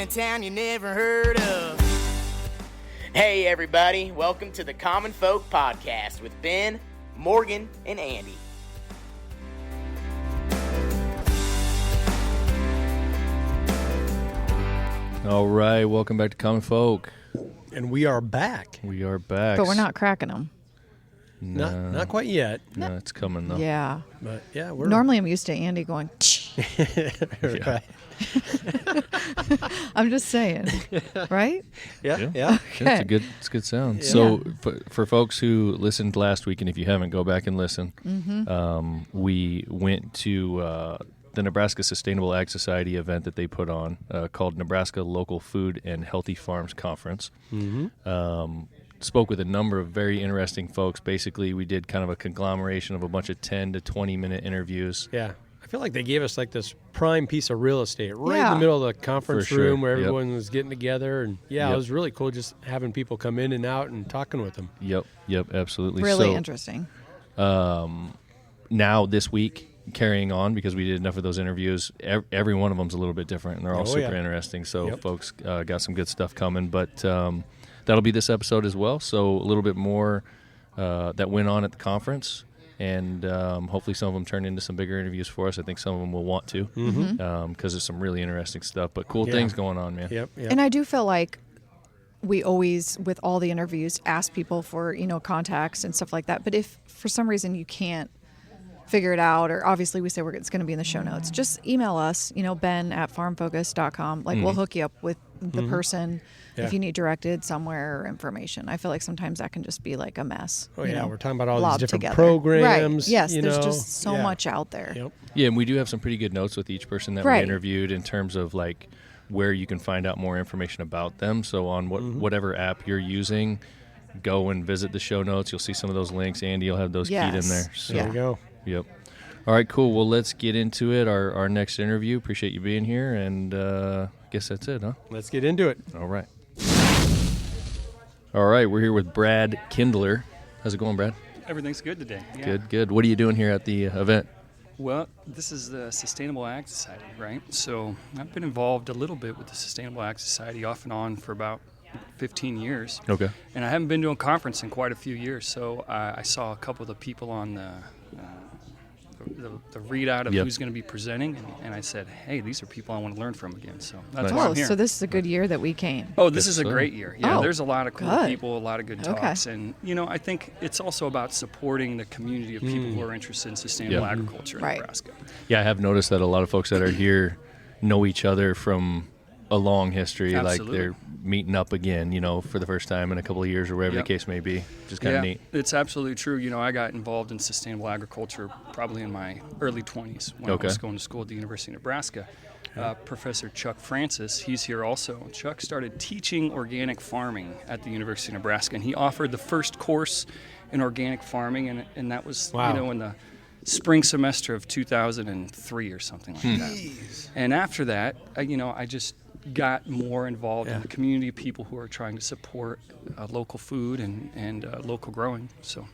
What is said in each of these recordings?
town you never heard of. Hey everybody, welcome to the Common Folk Podcast with Ben, Morgan, and Andy. All right, welcome back to Common Folk. And we are back. We are back. But we're not cracking them. No. Not quite yet. No, it's coming though. Yeah. But yeah, we're Normally I'm used to Andy going, right. I'm just saying. Right? Yeah. Yeah, it's a good sound. Yeah. So for folks who listened last week, and if you haven't, go back and listen. We went to the Nebraska Sustainable Ag Society event that they put on called Nebraska Local Food and Healthy Farms Conference. Spoke with a number of very interesting folks. Basically, we did kind of a conglomeration of a bunch of 10 to 20-minute interviews. Yeah. I feel like they gave us like this prime piece of real estate right in Yeah. the middle of the conference For sure. room where Yep. everyone was getting together. And yeah, Yep. it was really cool just having people come in and out and talking with them. Yep, absolutely. Really So, interesting. now this week, carrying on, because we did enough of those interviews, every one of them's a little bit different, and they're all super interesting. So Yep. folks got some good stuff coming, but that'll be this episode as well. So a little bit more that went on at the conference, and hopefully some of them turn into some bigger interviews for us. I think some of them will want to, because there's some really interesting stuff, but cool things going on, man. Yep. And I do feel like we always, with all the interviews, ask people for, contacts and stuff like that. But if for some reason you can't figure it out, or obviously we say it's going to be in the show notes, just email us, ben@farmfocus.com. Like we'll hook you up with the person if you need directed somewhere or information. I feel like sometimes that can just be like a mess. Oh, yeah. We're talking about all these lobbed different together. programs. Right. Yes, you there's know. just so Yeah. much out there. Yep. Yeah, and we do have some pretty good notes with each person that we Right. interviewed in terms of like where you can find out more information about them. So on whatever app you're using, go and visit the show notes. You'll see some of those links. Andy will have those keyed in there. So, There you go. Yep. All right, cool. Well, let's get into it. Our next interview. Appreciate you being here, and I guess that's it, huh? Let's get into it. All right. All right, we're here with Brad Kindler. How's it going, Brad? Everything's good today. Yeah. Good. What are you doing here at the event? Well, this is the Sustainable Ag Society, right? So I've been involved a little bit with the Sustainable Ag Society off and on for about 15 years. Okay. And I haven't been to a conference in quite a few years, so I saw a couple of the people on the readout of who's going to be presenting, and I said, hey, these are people I want to learn from again. So that's why I'm here. So this is a good year that we came. Oh, this is a great year. Yeah, there's a lot of cool good. people, a lot of good talks. And, I think it's also about supporting the community of people who are interested in sustainable agriculture in Right. Nebraska. Yeah, I have noticed that a lot of folks that are here know each other from a long history. Absolutely. Like they're meeting up again, for the first time in a couple of years or whatever the case may be. Just kind of neat. It's absolutely true. I got involved in sustainable agriculture probably in my early 20s when I was going to school at the University of Nebraska. Professor Chuck Francis, he's here also. Chuck started teaching organic farming at the University of Nebraska, and he offered the first course in organic farming, and that was in the spring semester of 2003 or something like that. And after that, I just got more involved in the community of people who are trying to support local food and local growing. So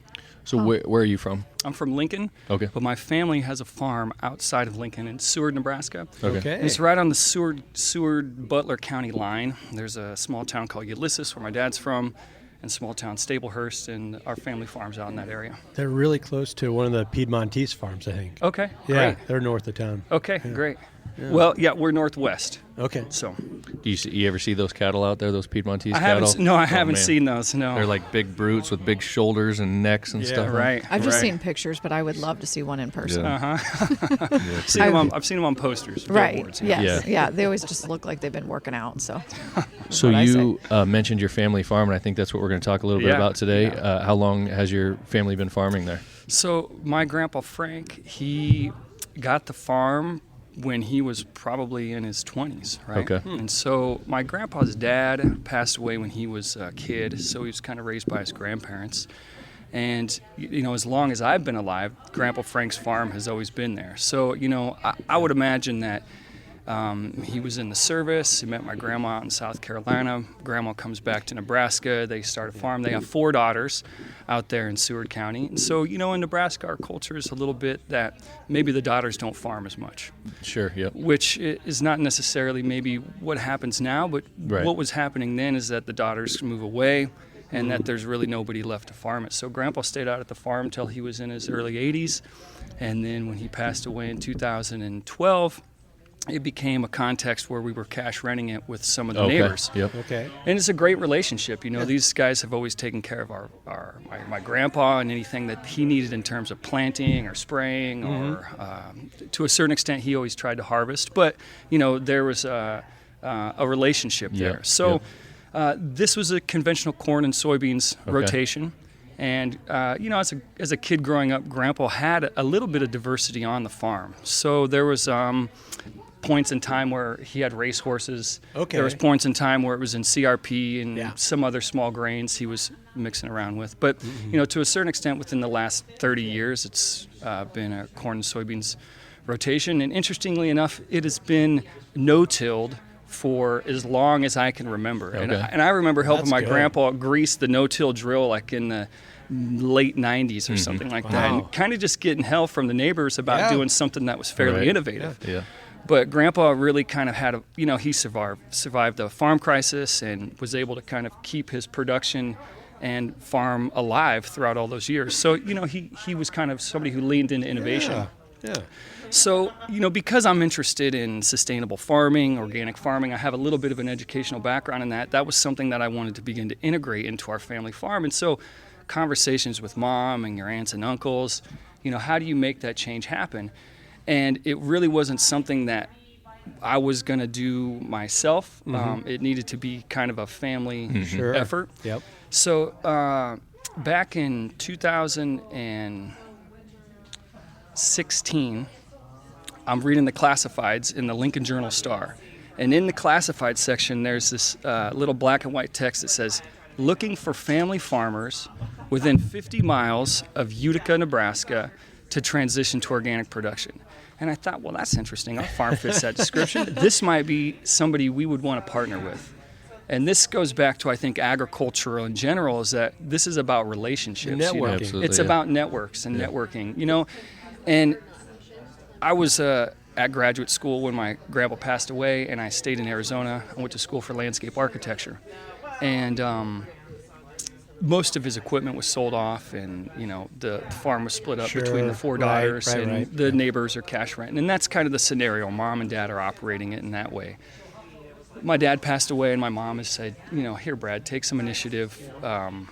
where are you from? I'm from Lincoln, but my family has a farm outside of Lincoln in Seward, Nebraska. Okay. And it's right on the Seward-Butler County line. There's a small town called Ulysses, where my dad's from, and small town Staplehurst, and our family farms out in that area. They're really close to one of the Piedmontese farms, I think. Okay, Yeah, great. they're north of town. Okay, great. Yeah. Well, we're northwest. Okay. So, Do you ever see those cattle out there, those Piedmontese cattle? I haven't seen those, no. They're like big brutes with big shoulders and necks and stuff. Right. I've just seen pictures, but I would love to see one in person. Yeah. I've seen them on posters. Right. Billboards, Yes. Yeah. Yeah. They always just look like they've been working out. So. So what I you mentioned your family farm, and I think that's what we're going to talk a little bit about today. Yeah. How long has your family been farming there? So my grandpa Frank, he got the farm when he was probably in his 20s, right? Okay. And so my grandpa's dad passed away when he was a kid, so he was kind of raised by his grandparents. And, as long as I've been alive, Grandpa Frank's farm has always been there. So, I would imagine that He was in the service. He met my grandma out in South Carolina. Grandma comes back to Nebraska. They start a farm. They have 4 daughters out there in Seward County. And so, in Nebraska, our culture is a little bit that maybe the daughters don't farm as much. Sure, yep. Which is not necessarily maybe what happens now, but what was happening then is that the daughters move away and that there's really nobody left to farm it. So Grandpa stayed out at the farm until he was in his early 80s. And then when he passed away in 2012, it became a context where we were cash renting it with some of the neighbors. Yep. Okay. And it's a great relationship. These guys have always taken care of my grandpa and anything that he needed in terms of planting or spraying or to a certain extent he always tried to harvest. But, there was a relationship there. So this was a conventional corn and soybeans rotation. And, as a kid growing up, Grandpa had a little bit of diversity on the farm. So there was points in time where he had racehorses. Okay. There was points in time where it was in CRP and some other small grains he was mixing around with. But, to a certain extent, within the last 30 years, it's been a corn and soybeans rotation. And interestingly enough, it has been no-tilled for as long as I can remember. Okay. And I remember helping my grandpa grease the no-till drill like in the late 90s or something like that. And kind of just getting hell from the neighbors about doing something that was fairly innovative. Yeah. But Grandpa really kind of had he survived the farm crisis and was able to kind of keep his production and farm alive throughout all those years. So, he was kind of somebody who leaned into innovation. Yeah. So, because I'm interested in sustainable farming, organic farming, I have a little bit of an educational background in that. That was something that I wanted to begin to integrate into our family farm. And so conversations with Mom and your aunts and uncles, how do you make that change happen? And it really wasn't something that I was going to do myself. It needed to be kind of a family effort. Yep. So back in 2016, I'm reading the classifieds in the Lincoln Journal-Star. And in the classified section, there's this little black and white text that says, looking for family farmers within 50 miles of Utica, Nebraska to transition to organic production. And I thought, well, that's interesting. Our farm fits that description. This might be somebody we would want to partner with. And this goes back to, I think, agriculture in general, is that this is about relationships. Networking. Absolutely, it's about networks and networking, And I was at graduate school when my grandpa passed away, and I stayed in Arizona. I went to school for landscape architecture. And most of his equipment was sold off, and the farm was split up between the 4 daughters, and the neighbors are cash renting. And that's kind of the scenario. Mom and Dad are operating it in that way. My dad passed away, and my mom has said, here, Brad, take some initiative,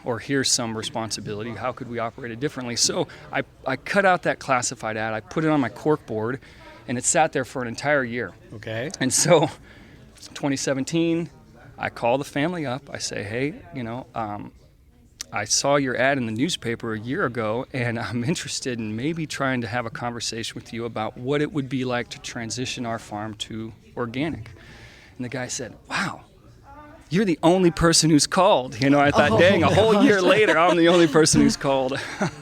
or here's some responsibility. How could we operate it differently? So I cut out that classified ad. I put it on my cork board, and it sat there for an entire year. Okay. And so 2017, I call the family up. I say, hey, I saw your ad in the newspaper a year ago, and I'm interested in maybe trying to have a conversation with you about what it would be like to transition our farm to organic. And the guy said, wow, you're the only person who's called. I thought, dang, a whole year later, I'm the only person who's called.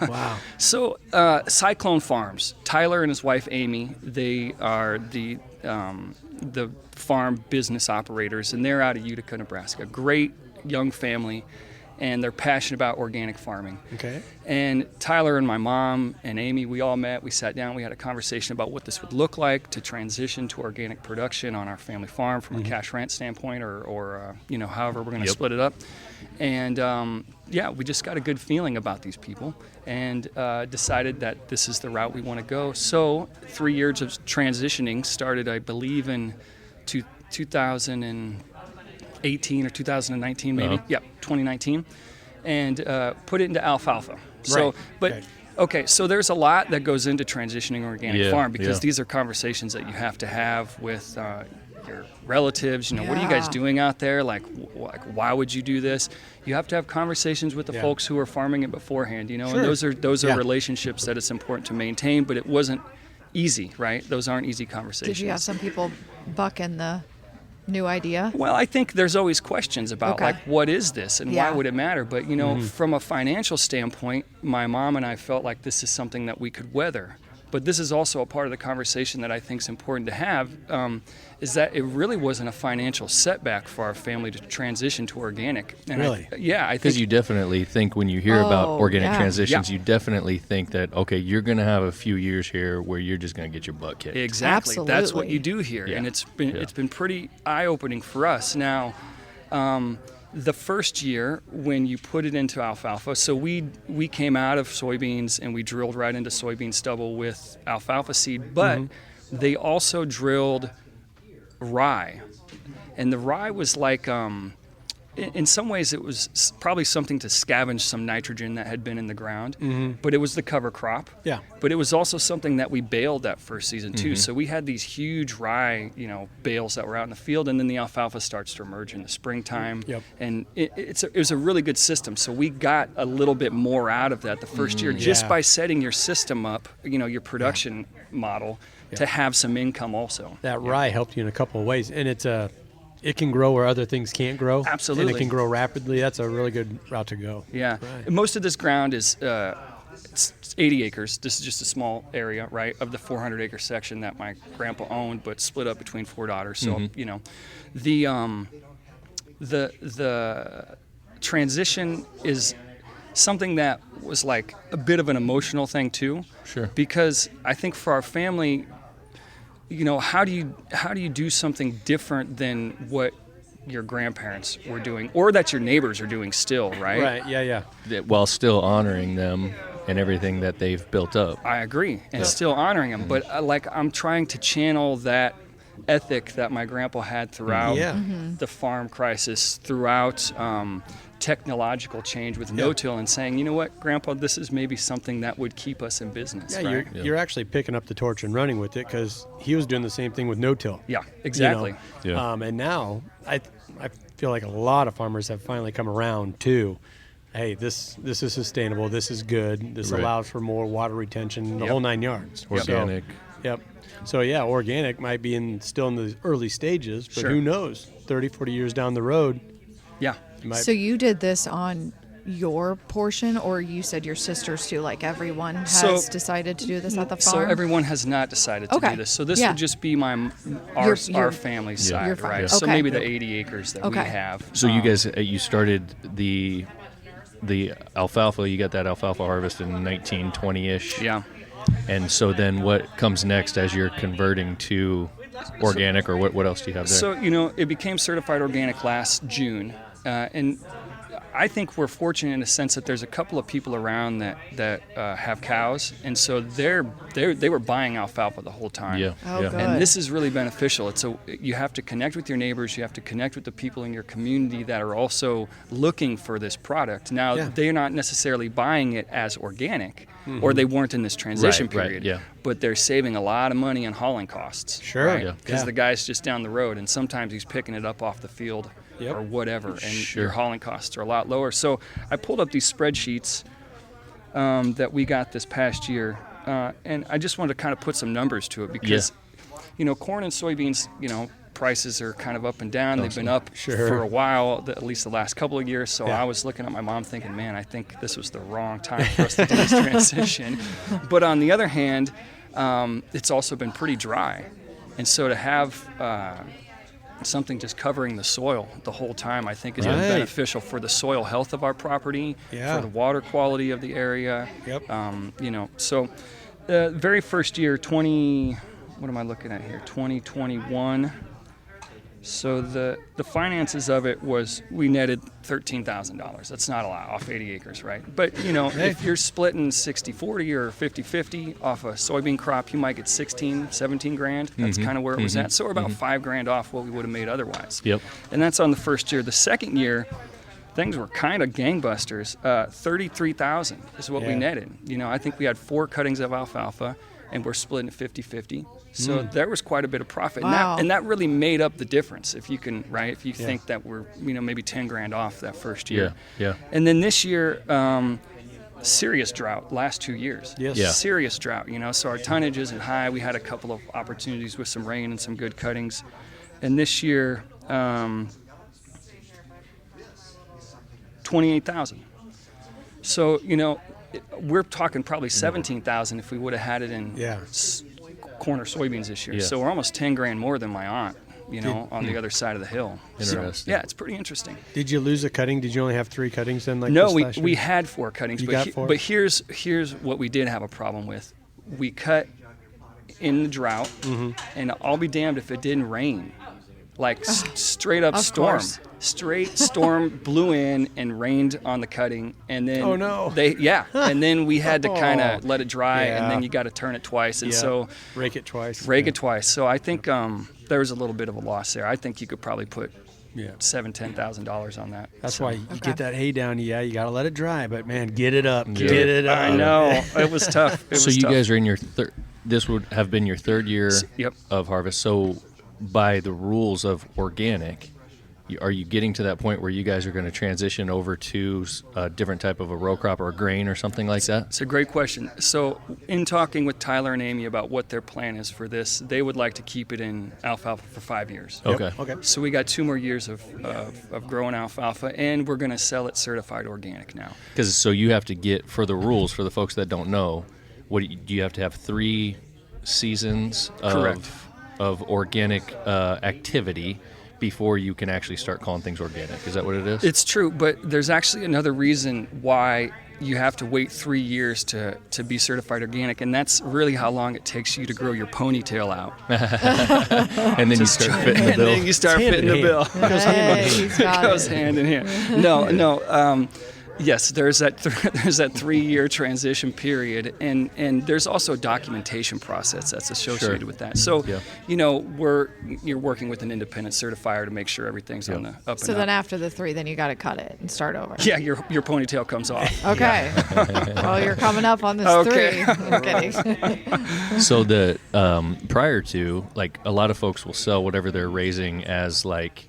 Wow. So Cyclone Farms, Tyler and his wife, Amy, they are the farm business operators, and they're out of Utica, Nebraska. Great young family. And they're passionate about organic farming. Okay. And Tyler and my mom and Amy, we all met. We sat down. We had a conversation about what this would look like to transition to organic production on our family farm from a cash rent standpoint, or however we're going to split it up. And we just got a good feeling about these people, and decided that this is the route we want to go. So 3 years of transitioning started, I believe, in 2018 or 2019 maybe. 2019, and put it into alfalfa. So, so there's a lot that goes into transitioning organic farm, because these are conversations that you have to have with your relatives. What are you guys doing out there? Like why would you do this? You have to have conversations with the folks who are farming it beforehand. And those are relationships that it's important to maintain. But it wasn't easy, right? Those aren't easy conversations. Did you have some people bucking the new idea? Well, I think there's always questions about what is this and why would it matter? But from a financial standpoint, my mom and I felt like this is something that we could weather. But this is also a part of the conversation that I think is important to have, is that it really wasn't a financial setback for our family to transition to organic. And Really? I think Because you definitely think when you hear about organic yeah. transitions, Yeah. you definitely think that, okay, you're going to have a few years here where you're just going to get your butt kicked. Exactly. That's what Absolutely. you do here, Yeah. and it's been Yeah. it's been pretty eye-opening for us. Now, the first year when you put it into alfalfa, so we came out of soybeans and we drilled right into soybean stubble with alfalfa seed, but they also drilled rye, and the rye was like. In some ways, it was probably something to scavenge some nitrogen that had been in the ground, but it was the cover crop. Yeah. But it was also something that we baled that first season too. So we had these huge rye, bales that were out in the field, and then the alfalfa starts to emerge in the springtime. Yep. And it was a really good system. So we got a little bit more out of that the first year just Yeah. by setting your system up, your production model to have some income also. That rye helped you in a couple of ways, and it can grow where other things can't grow. Absolutely. And it can grow rapidly. That's a really good route to go. Yeah. Right. Most of this ground is it's 80 acres. This is just a small area, right, of the 400-acre section that my grandpa owned, but split up between 4 daughters. So, the transition is something that was like a bit of an emotional thing too. Sure. Because I think for our family, how do you do something different than what your grandparents were doing, or that your neighbors are doing still, right? Right. Yeah. While still honoring them and everything that they've built up. I agree, and still honoring them. But I'm trying to channel that ethic that my grandpa had throughout Yeah. the farm crisis, throughout technological change with no-till, and saying, you know what, Grandpa, this is maybe something that would keep us in business. Yeah, right? you're actually picking up the torch and running with it, because he was doing the same thing with no-till. Yeah, exactly. Yeah. And now I feel like a lot of farmers have finally come around to, hey, this is sustainable, this is good, this Right. allows for more water retention, the Yep. whole 9 yards. Organic. Yep. So yeah, organic might be still in the early stages, but Sure. who knows? 30, 40 years down the road, Yeah. it might. So you did this on your portion, or you said your sisters too? Like everyone has decided to do this at the So farm? everyone has not decided to Okay. do this. So this Yeah. would just be our Your- family Yeah. side, Your farm. right? Yeah. So Okay. maybe the 80 acres that we Okay. have. So you guys, you started the alfalfa, you got that alfalfa harvest in 1920-ish. Yeah. And so then what comes next as you're converting to organic, or what else do you have there? So, it became certified organic last June. And I think we're fortunate in the sense that there's a couple of people around that have cows. And so they were buying alfalfa the whole time. Yeah. Oh, yeah. good. And this is really beneficial. You have to connect with your neighbors. You have to connect with the people in your community that are also looking for this product. Now, Yeah. they're not necessarily buying it as organic, or they weren't in this transition Right, right, period. yeah. But they're saving a lot of money on hauling costs. Sure. Right? Yeah. Because Yeah. the guy's just down the road, and sometimes he's picking it up off the field Yep. or whatever, and Sure. your hauling costs are a lot lower. So I pulled up these spreadsheets that we got this past year, and I just wanted to kind of put some numbers to it because, corn and soybeans, prices are kind of up and down. They've been up Sure. for a while, at least the last couple of years. So Yeah. I was looking at my mom thinking, man, I think this was the wrong time for us to do this transition. But on the other hand, it's also been pretty dry. And so to have something just covering the soil the whole time, I think, has been Right. beneficial for the soil health of our property, Yeah. for the water quality of the area. Yep. So very first year, what am I looking at here? 2021. So the finances of it was, we netted $13,000. That's not a lot off 80 acres, right? But, if you're splitting 60-40 or 50-50 off a soybean crop, you might get 16, 17 grand. That's kind of where it was at. So we're about $5,000 off what we would have made otherwise. Yep. And that's on the first year. The second year, things were kind of gangbusters. 33,000 is what we Yeah. netted. I think we had 4 cuttings of alfalfa, and we're splitting it 50-50. So there was quite a bit of profit. Wow. And that really made up the difference, if you can, right? If you think that we're, maybe 10 grand off that first year. Yeah. And then this year, serious drought last 2 years. Yes. Yeah. Serious drought, so our tonnage isn't high. We had a couple of opportunities with some rain and some good cuttings. And this year, 28,000. So, we're talking probably 17,000 if we would have had it in corn or soybeans this year. Yeah. So we're almost 10 grand more than my aunt, on the other side of the hill. Interesting. So, yeah, it's pretty interesting. Did you lose a cutting? Did you only have 3 cuttings then? Like No, this last we year? had 4 cuttings, You but got 4? but here's what we did have a problem with. We cut in the drought, and I'll be damned if it didn't rain. Like straight up Of storm. course. Straight storm blew in and rained on the cutting, and then Oh, no. and then we had to kind of let it dry, and Yeah. then you got to turn it twice, and so rake it twice. rake it twice. So I think there was a little bit of a loss there. I think you could probably put Yeah. $7,000-$10,000 on that. That's So- why you get that hay down. Yeah, you got to let it dry, but man, get it up. Yeah. Get it up. I know it was tough. It So was you tough. guys are in your this would have been your 3rd year Yep. of harvest. So by the rules of organic, are you getting to that point where you guys are going to transition over to a different type of a row crop or a grain or something like that? It's a great question. So, in talking with Tyler and Amy about what their plan is for this, they would like to keep it in alfalfa for 5 years. Okay. Okay. So we got 2 more years of growing alfalfa, and we're going to sell it certified organic now. Because so you have to get, for the rules, for the folks that don't know, do you have to have 3 seasons Correct. of organic activity before you can actually start calling things organic? Is that what it is? It's true, but there's actually another reason why you have to wait 3 years to be certified organic, and that's really how long it takes you to grow your ponytail out. And then you start fitting the And bill. then you start hand fitting in the bill. Hey, he's got It goes it. hand in hand. No. Yes, there's that 3-year transition period, and there's also a documentation process that's associated Sure. with that. So, Yeah. you're working with an independent certifier to make sure everything's on the up So and then up. after the 3, then you got to cut it and start over. Yeah, your ponytail comes off. Okay. Well, you're coming up on this Okay. 3. I'm kidding. So the prior to, like, a lot of folks will sell whatever they're raising as, like,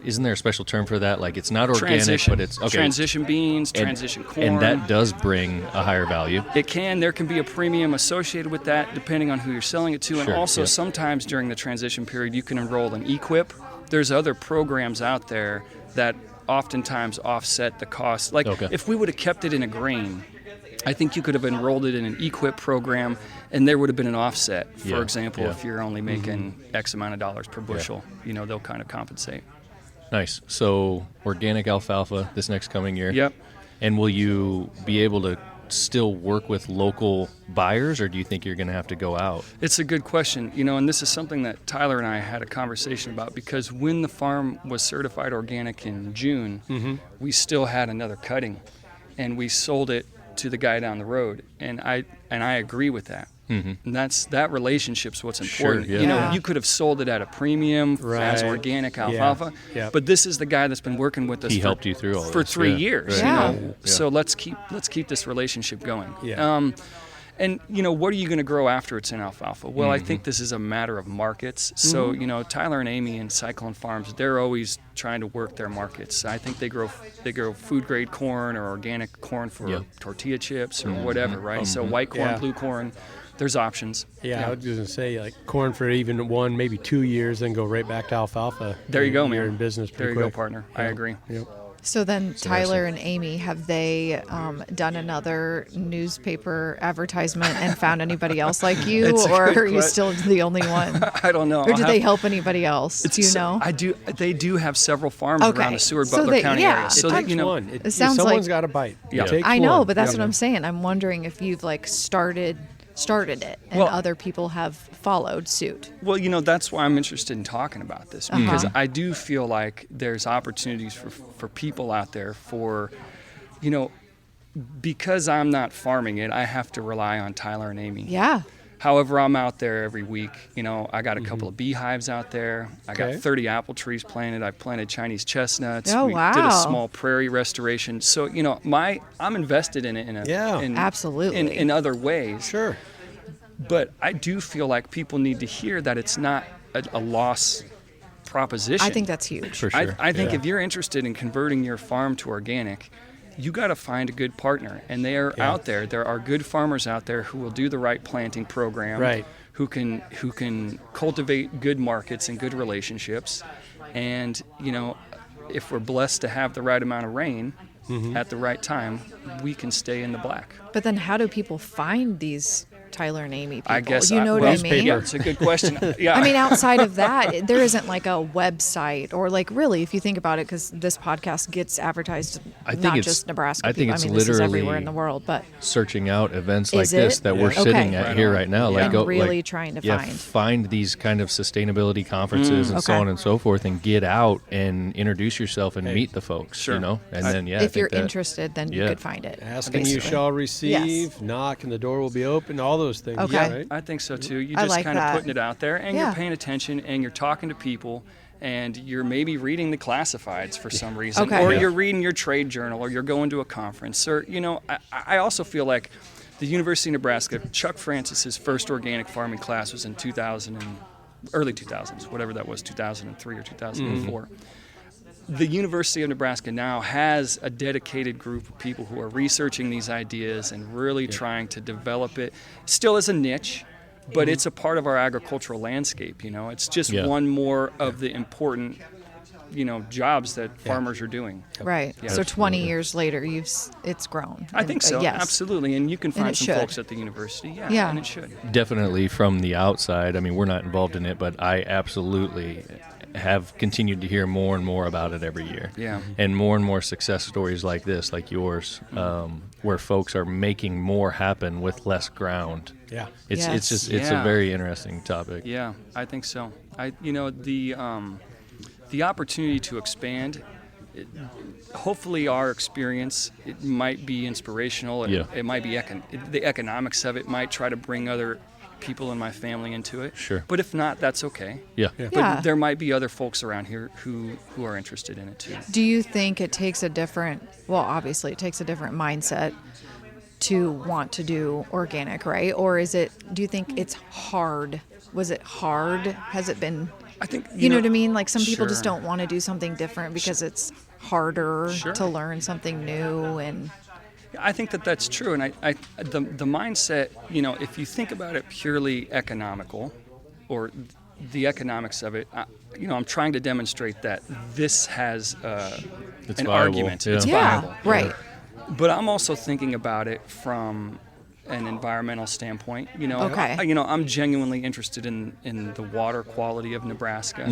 isn't there a special term for that? Like, it's not organic, Transition. but it's okay. Transition beans, And- transition corn. And that does bring a higher value. It can. There can be a premium associated with that depending on who you're selling it to. And Sure, also, yeah. sometimes during the transition period, you can enroll in EQIP. There's other programs out there that oftentimes offset the cost. Like, Okay. if we would have kept it in a grain, I think you could have enrolled it in an EQIP program, and there would have been an offset. For Yeah, example, yeah. if you're only making X amount of dollars per bushel, they'll kind of compensate. Nice. So organic alfalfa this next coming year. Yep. And will you be able to still work with local buyers, or do you think you're going to have to go out? It's a good question, and this is something that Tyler and I had a conversation about, because when the farm was certified organic in June, we still had another cutting, and we sold it to the guy down the road, and I agree with that. And that relationship's what's important. Sure, yeah. Yeah. You could have sold it at a premium as Right. organic Yeah. alfalfa, Yep. but this is the guy that's been working with us. He helped you through all for this, 3 yeah. years. Right. Yeah. Yeah. So let's keep this relationship going. Yeah. And what are you going to grow after it's in alfalfa? Well, I think this is a matter of markets. So Tyler and Amy and Cyclone Farms, they're always trying to work their markets. I think they grow food grade corn or organic corn for Yeah. tortilla chips or whatever, right? So white corn, Yeah. blue corn, there's options. Yeah, I was going to say, like, corn for even 1, maybe 2 years, then go right back to alfalfa. There you go, man. You're in business There pretty you go, quick. partner. I Yeah. agree. Yep. So then Tyler and Amy, have they done another newspaper advertisement and found anybody else like you, It's a or good are you question. still the only one? I don't know. Or do I'll they have- help anybody else? Do you know? I do. They do have several farms Okay. around the Seward So Butler they- County yeah. area. So It that, takes one. It sounds someone's like- got to bite. Yeah. It takes I know, one. but that's Yeah. what I'm saying. I'm wondering if you've like started it and Well- other people have followed suit. Well, that's why I'm interested in talking about this, because I do feel like there's opportunities for people out there because I'm not farming it, I have to rely on Tyler and Amy. Yeah. However, I'm out there every week. I got a couple of beehives out there. I got Okay. 30 apple trees planted. I planted Chinese chestnuts. Oh, we did wow. a small prairie restoration. So, I'm invested in it Absolutely. in other ways. Sure. But I do feel like people need to hear that it's not a loss proposition. I think that's huge. For sure. I think Yeah. if you're interested in converting your farm to organic, you got to find a good partner, and they are Yeah. out there. There are good farmers out there who will do the right planting program, Right. Who can cultivate good markets and good relationships, and if we're blessed to have the right amount of rain, at the right time, we can stay in the black. But then how do people find these Tyler and Amy people? I guess you know what I mean? Yeah, it's a good question. Yeah. I mean, outside of that, there isn't like a website or like really, if you think about it, because this podcast gets advertised not just Nebraska. I think it's this is literally everywhere in the world, but searching out events like Is this it? that we're sitting at Right here on. right now. Yeah. Like And really trying to find these kind of sustainability conferences and so Okay. on and so forth, and get out and introduce yourself and meet the folks. Sure. You know, and then I if think you're that- interested, then you yeah. could find it. Ask and you basically. shall receive. Yes. Knock and the door will be open. All those things. Okay. Yeah, right? I think so too. You I just like kind of that. putting it out there, and Yeah. you're paying attention, and you're talking to people, and you're maybe reading the classifieds for some reason, Okay. or Yeah. you're reading your trade journal, or you're going to a conference, or I also feel like the University of Nebraska, Chuck Francis's first organic farming class was in early 2000s, whatever that was, 2003 or 2004. The University of Nebraska now has a dedicated group of people who are researching these ideas and really trying to develop it, still as a niche, but it's a part of our agricultural landscape. It's just one more of the important jobs that farmers are doing. Right. Yeah. So 20 years later, it's grown. I think so. Yes. Absolutely. And you can find it some should. folks at the university. Yeah, Yeah. and it should. Definitely from the outside. I mean, we're not involved in it, but I absolutely have continued to hear more and more about it every year. Yeah. And more success stories like this, like yours, where folks are making more happen with less ground. Yeah. It's Yes. just a Yeah. very interesting topic. Yeah, I think so. The opportunity to expand. Hopefully, our experience, it might be inspirational. It might be the economics of it might try to bring other people in my family into it. Sure. But if not, that's okay. Yeah. But Yeah. there might be other folks around here who are interested in it too. Do you think it takes obviously it takes a different mindset to want to do organic, right? Or do you think it's hard? Was it hard? Has it been, I think you know what I mean? Like some people just Sure. don't want to do something different because it's harder Sure. to learn something new and I think that's true, and the mindset, if you think about it purely economical, or the economics of it, I'm trying to demonstrate that this has It's an viable, argument. yeah. It's yeah, viable. right. But I'm also thinking about it from an environmental standpoint. Okay. I'm genuinely interested in the water quality of Nebraska.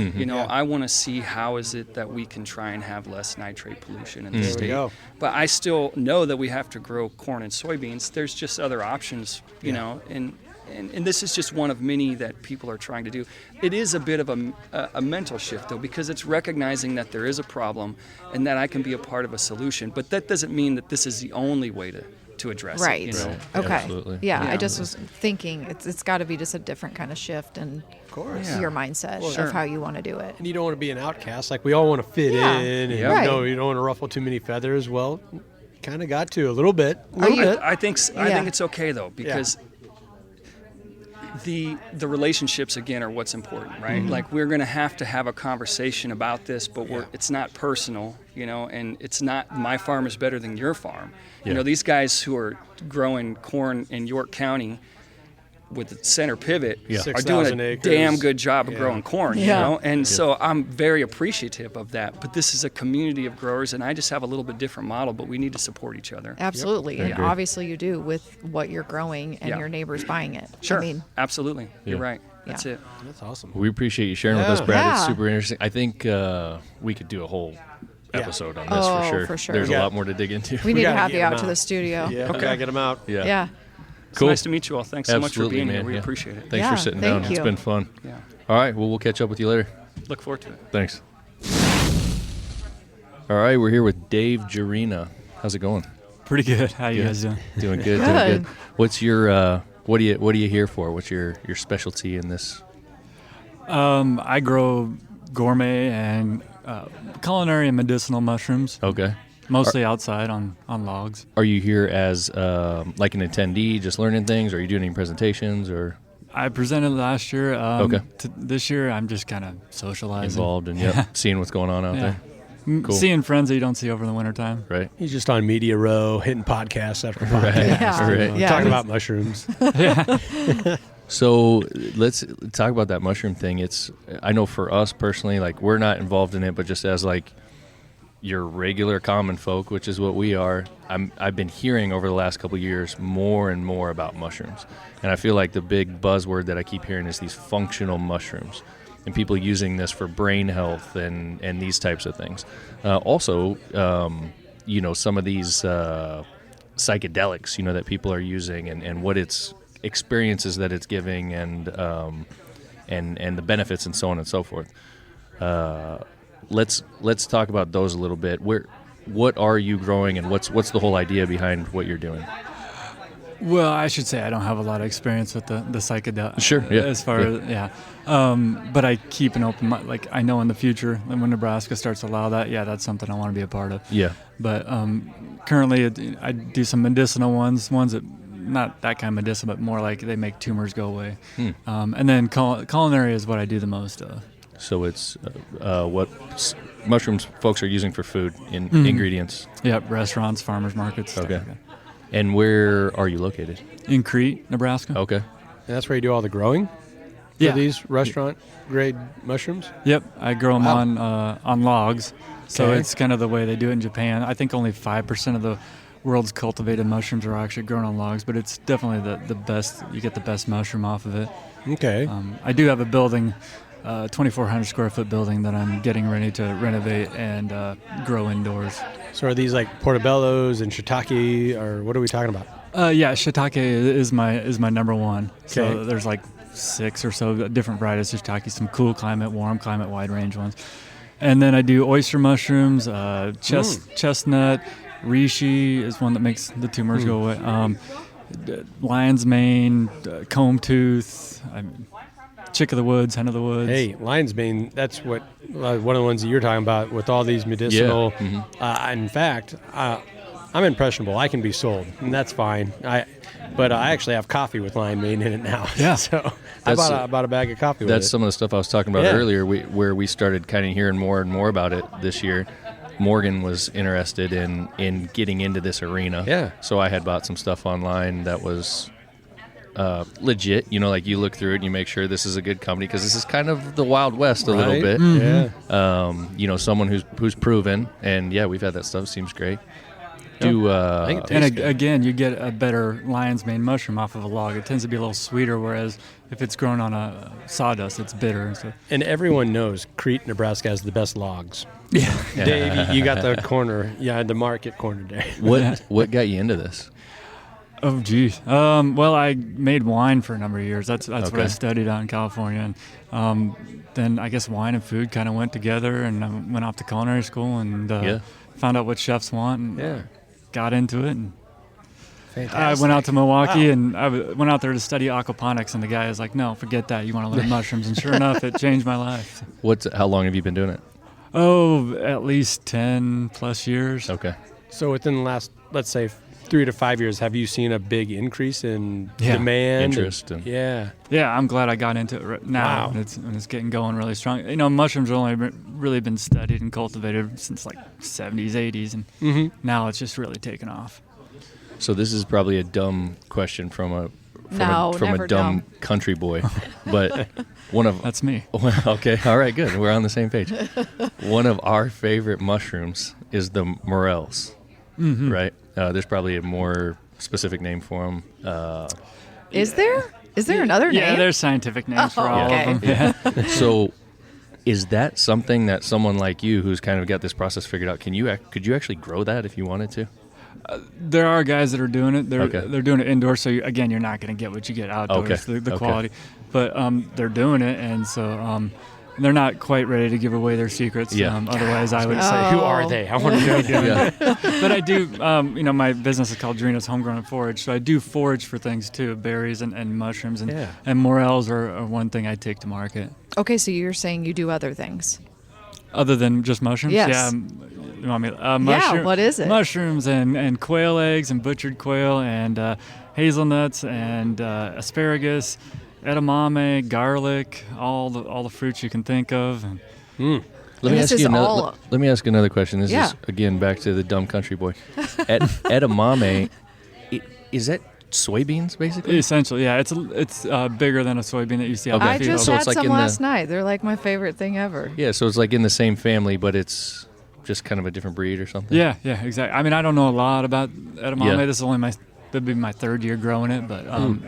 I want to see how is it that we can try and have less nitrate pollution in the There we state. go. But I still know that we have to grow corn and soybeans. There's just other options, and this is just one of many that people are trying to do. It is a bit of a mental shift, though, because it's recognizing that there is a problem and that I can be a part of a solution. But that doesn't mean that this is the only way to address Right. it. Okay. Absolutely. Yeah, I Yeah. just was thinking it's got to be just a different kind of shift in course. your mindset Sure. of how you want to do it. And you don't want to be an outcast. Like we all want to fit Yeah. in, and Yeah. you don't want to ruffle too many feathers. Well, kind of got to a little bit. I think Yeah. it's okay though, because the relationships again are what's important, right? Like we're going to have a conversation about this, but it's not personal, and it's not my farm is better than your farm. Yeah. These guys who are growing corn in York County with the center pivot Yeah. are doing 6,000 a acres. damn good job of Yeah. growing corn, Yeah. and so I'm very appreciative of that. But this is a community of growers, and I just have a little bit different model, but we need to support each other. Absolutely. I And agree. obviously you do with what you're growing and Yeah. your neighbors buying it. Sure, I mean, absolutely. You're Yeah. right. That's it. That's awesome. We appreciate you sharing with us, Yeah. Brad. It's Yeah. super interesting. I think we could do a whole episode on this Oh, for sure. for sure. There's We a got- lot more to dig into. we need to gotta have get you them out to out. the studio. Yeah. Okay. Gotta get them out. Yeah. Yeah. It's Cool. nice to meet you all. Thanks so much for Absolutely, being man. here. We Yeah. appreciate it. Thanks Yeah, for sitting thank down. It's you. been fun. Yeah. All right. Well, we'll catch up with you later. Look forward to it. Thanks. All right. We're here with Dave Jarina. How's it going? Pretty good. How you Good. guys doing? Doing good. Doing Good. good. What's your what are you here for? What's your specialty in this? I grow gourmet and culinary and medicinal mushrooms, Okay. mostly outside on logs. Are you here as like an attendee, just learning things? Or are you doing any presentations or I presented last year. Okay. This year, I'm just kind of socializing. involved and seeing what's going on out Yeah. there? Cool. Seeing friends that you don't see over the wintertime. Right. He's just on Media Row, hitting podcasts after podcasts. Yeah. Right. Yeah. Talking about mushrooms. So let's talk about that mushroom thing. I know for us personally, like we're not involved in it, but just as like, your regular common folk, which is what we are, I've been hearing over the last couple of years more and more about mushrooms. And I feel like the big buzzword that I keep hearing is these functional mushrooms, and people using this for brain health and these types of things. Also, some of these psychedelics, that people are using and what it's experiences that it's giving and the benefits and so on and so forth. Let's talk about those a little bit. What are you growing, and what's the whole idea behind what you're doing? Well, I should say I don't have a lot of experience with the psychedelic. Sure, yeah. As far as but I keep an open mind. Like I know in the future, when Nebraska starts to allow that, that's something I want to be a part of. Yeah. But currently, I do some medicinal ones that not that kind of medicinal, but more like they make tumors go away. And then culinary is what I do the most of. So it's what mushrooms folks are using for food in ingredients. Yep, restaurants, farmers markets. Okay. Stuff like And where are you located? in Crete, Nebraska. Okay. And that's where you do all the growing for these restaurant-grade mushrooms? Yep, I grow them Wow. on logs. So Okay. it's kind of the way they do it in Japan. I think only 5% of the world's cultivated mushrooms are actually grown on logs, but it's definitely the best. You get the best mushroom off of it. Okay. I do have a building, 2,400 square foot building that I'm getting ready to renovate and grow indoors. So are these like portobellos and shiitake, or what are we talking about? Shiitake is my number one. So Okay. there's like 6 or so different varieties of shiitake, some cool climate, warm climate, wide range ones. And then I do oyster mushrooms, chestnut, reishi is one that makes the tumors go away. Lion's mane, comb tooth, chick of the woods, hen of the woods. Hey, lion's mane, that's what one of the ones that you're talking about with all these medicinal. Yeah. In fact, I'm impressionable. I can be sold, and that's fine. But I actually have coffee with lion mane in it now. Yeah. So I bought a bag of coffee with it. That's some of the stuff I was talking about earlier, where we started kind of hearing more and more about it this year. Morgan was interested in getting into this arena. Yeah. So I had bought some stuff online that was legit. Like you look through it and you make sure this is a good company, because this is kind of the Wild West a little bit. Yeah. Someone who's proven, and we've had that stuff. Seems great. I think it tastes And good. again, you get a better lion's mane mushroom off of a log. It tends to be a little sweeter, whereas if it's grown on a sawdust, it's bitter. So. And everyone knows Crete, Nebraska has the best logs. Yeah. Dave, you got the corner. Yeah, the market corner there. What got you into this? Oh, geez. Well, I made wine for a number of years. That's what I studied out in California. And then I guess wine and food kind of went together, and I went off to culinary school and found out what chefs want and got into it. And Fantastic. I went out to Milwaukee and I went out there to study aquaponics, and the guy was like, no, forget that. You want to learn mushrooms. And sure enough, it changed my life. How long have you been doing it? Oh, at least 10 plus years. Okay. So within the last, let's say, 3 to 5 years, have you seen a big increase in demand? Interest. Yeah. Yeah, I'm glad I got into it now. Wow. And it's getting going really strong. Mushrooms have only really been studied and cultivated since like 70s, 80s, and now it's just really taken off. So this is probably a dumb question from a never dumb dumb. country boy, but one of That's me. okay, all right, good. We're on the same page. One of our favorite mushrooms is the morels, right? There's probably a more specific name for them. Is there another name? Yeah, there's scientific names for all okay. of them. Yeah. So, is that something that someone like you, who's kind of got this process figured out, could you actually grow that if you wanted to? There are guys that are doing it. They're doing it indoors, so again, you're not going to get what you get outdoors, the quality. But they're doing it, and so they're not quite ready to give away their secrets. Yeah. Otherwise, I would Say, who are they? I want to know. Yeah. But I do, my business is called Drino's Homegrown and Forage, so I do forage for things too, berries and mushrooms, and morels are one thing I take to market. Okay, so you're saying you do other things. Other than just mushrooms? Yes. Yeah. You want me? What is it? Mushrooms and quail eggs and butchered quail and hazelnuts and asparagus, edamame, garlic, all the fruits you can think of. Let me this ask you is all- let me ask another question. This Yeah. is again back to the dumb country boy. Edamame, is that soybeans basically? Essentially, yeah. It's bigger than a soybean that you see out Okay. in I the field. just So had it's like some in the- last night. They're like my favorite thing ever. Yeah, so it's like in the same family, but it's just kind of a different breed or something? Yeah, exactly. I mean, I don't know a lot about edamame. Yeah. This is only that'd be my third year growing it, but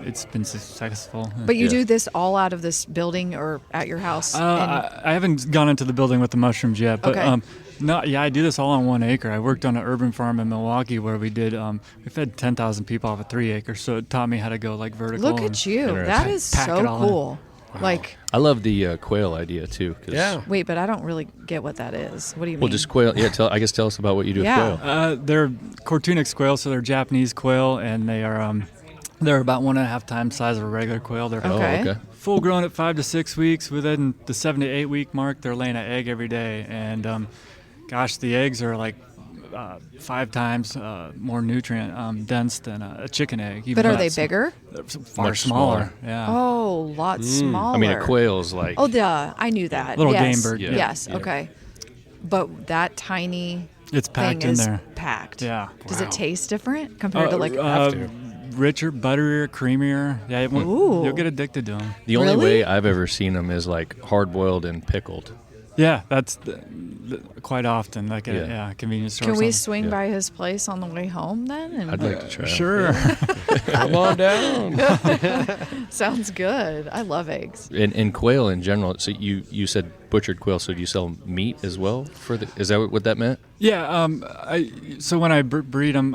it's been successful. But you Yeah. do this all out of this building or at your house? I haven't gone into the building with the mushrooms yet, but Okay. no, yeah, I do this all on 1 acre. I worked on an urban farm in Milwaukee where we fed 10,000 people off of 3 acres, so it taught me how to go like vertical. Look at you. Interesting. That is Pack so it all in. cool. Like, I love the quail idea too. 'Cause, Yeah. wait, but I don't really get what that is. What do you mean? Well, just quail. Yeah, tell us about what you do Yeah. with quail. They're Cortunix quail, so they're Japanese quail, and they are they're about 1.5 times size of a regular quail. They're Okay. Oh, okay. full grown at 5 to 6 weeks. Within the 7 to 8 week mark, they're laying an egg every day, and gosh, the eggs are like 5 times more nutrient dense than a chicken egg. even But are though they that's bigger? Far Much smaller. smaller. Yeah. Oh, lots smaller. I mean, a quail's like. Oh, duh. I knew that. Little yes. game bird. Yeah. Yes. Yeah. Okay. But that tiny It's packed thing in is there. packed. Yeah. Does it taste different compared to like? Richer, butterier, creamier. Yeah, Ooh. you'll get addicted to them. The only Really? way I've ever seen them is like hard boiled and pickled. Yeah, that's quite often like Yeah. a convenience store. Can or we something. swing by his place on the way home then? And I'd like to try 'em. Sure. Come on down. sounds good. I love eggs. And quail in general. So you said butchered quail. So do you sell meat as well? Is that what that meant? Yeah. So when I breed them,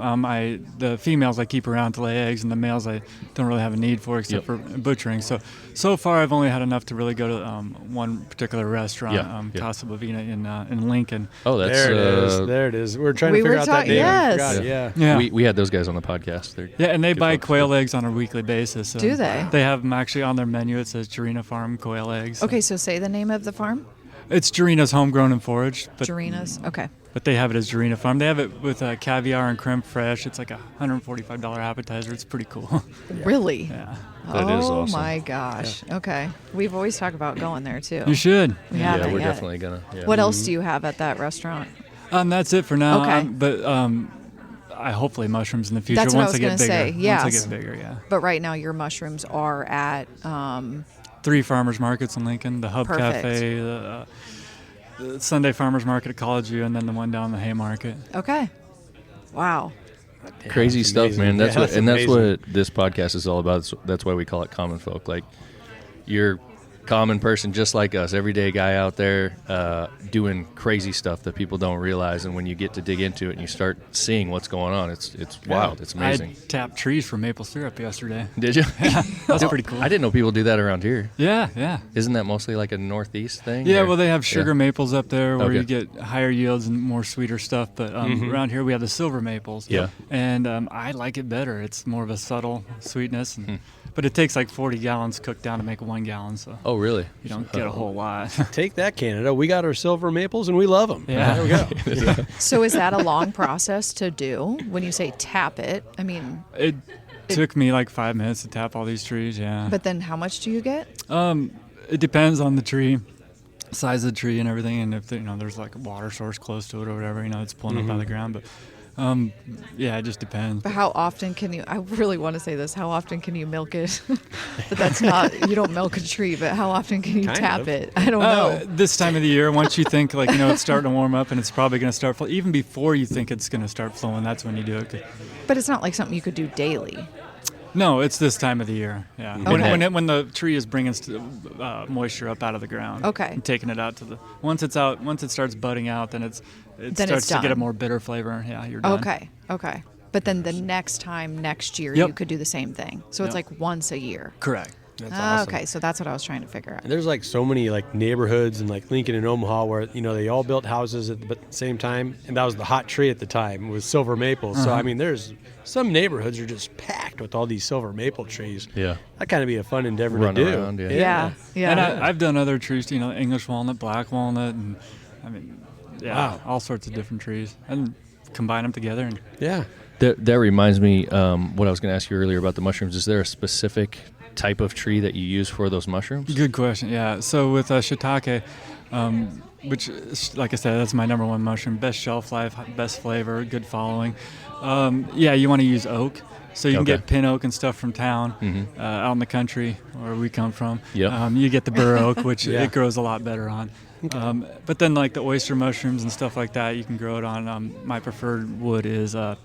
the females I keep around to lay eggs, and the males I don't really have a need for except for butchering. So far I've only had enough to really go to one particular restaurant, Casa Bovina in Lincoln. Oh, that's There it is. There it is. We're trying to We figure were out that talking- name. I yes. forgot. Yeah. Yeah. We had those guys on the podcast. They're Yeah, and they good buy folks. quail eggs on a weekly basis. Do they? They have them actually on their menu. It says Jarina Farm Quail Eggs. Okay, so say the name of the farm. It's Jarina's homegrown and foraged, but Jarina's. Okay. but they have it as Jarina Farm. They have it with caviar and creme fraiche. It's like a $145 appetizer. It's pretty cool. Really? Yeah. That is Oh awesome. my gosh. Okay. We've always talked about going there too. You should. We Yeah, haven't we're yet. definitely gonna. Yeah. What else do you have at that restaurant? That's it for now. Okay. But I hopefully mushrooms in the future That's what I once was I get gonna bigger. say, yes. Once I get bigger, yeah. But right now your mushrooms are at 3 farmers markets in Lincoln, the Hub Perfect. Cafe, the Sunday Farmers Market at College View, and then the one down the Haymarket. okay. Wow. Crazy that's stuff, amazing. man. That's Yeah, what, that's and that's amazing. what this podcast is all about. That's why we call it Common Folk. Like, you're common person just like us, everyday guy out there doing crazy stuff that people don't realize. And when you get to dig into it and you start seeing what's going on, it's wild. It's amazing. I tapped trees for maple syrup yesterday. Did you? That's pretty cool. I didn't know people do that around here. Yeah. Isn't that mostly like a Northeast thing? Yeah, or- well, they have sugar maples up there where Okay. you get higher yields and more sweeter stuff. But around here, we have the silver maples. Yeah. And I like it better. It's more of a subtle sweetness. But it takes like 40 gallons cooked down to make 1 gallon. So Oh, really? you don't get a whole lot. Take that, Canada. We got our silver maples and we love them. Yeah. There we go. So is that a long process to do? When you say tap it, I mean, It took me like 5 minutes to tap all these trees, yeah. but then how much do you get? It depends on the tree, size of the tree and everything, and if there's like a water source close to it or whatever, it's pulling up out of the ground. But yeah, it just depends. But how often can you? I really want to say this. How often can you milk it? But that's not. You don't milk a tree. But how often can you Kind tap of. it? I don't know. This time of the year, once you think it's starting to warm up and it's probably going to start flowing, even before you think it's going to start flowing, that's when you do it. But it's not like something you could do daily. No, it's this time of the year. Yeah, Okay. when the tree is bringing moisture up out of the ground. Okay. And taking it out to the once it starts budding out, then it Then starts it's to get a done. more bitter flavor. Yeah, you're done. Okay. But then the next year, Yep. you could do the same thing. So it's Yep. like once a year. Correct. That's awesome. Okay, so that's what I was trying to figure out. And there's like so many like neighborhoods in like Lincoln and Omaha where they all built houses at the same time, and that was the hot tree at the time was silver maples. So I mean, there's some neighborhoods are just packed with all these silver maple trees. Yeah. That kind of be a fun endeavor Run to do. around, yeah. Yeah. And I've done other trees, English walnut, black walnut, and Wow. all sorts of different trees, and combine them together. And Yeah. That reminds me, what I was going to ask you earlier about the mushrooms. Is there a specific type of tree that you use for those mushrooms? good question. Yeah. So with shiitake, which, like I said, that's my number one mushroom. Best shelf life, best flavor, good following. You want to use oak. So you can Okay. get pin oak and stuff from town, out in the country where we come from. Yep. You get the bur oak, which Yeah. it grows a lot better on. But then like the oyster mushrooms and stuff like that, you can grow it on. My preferred wood is what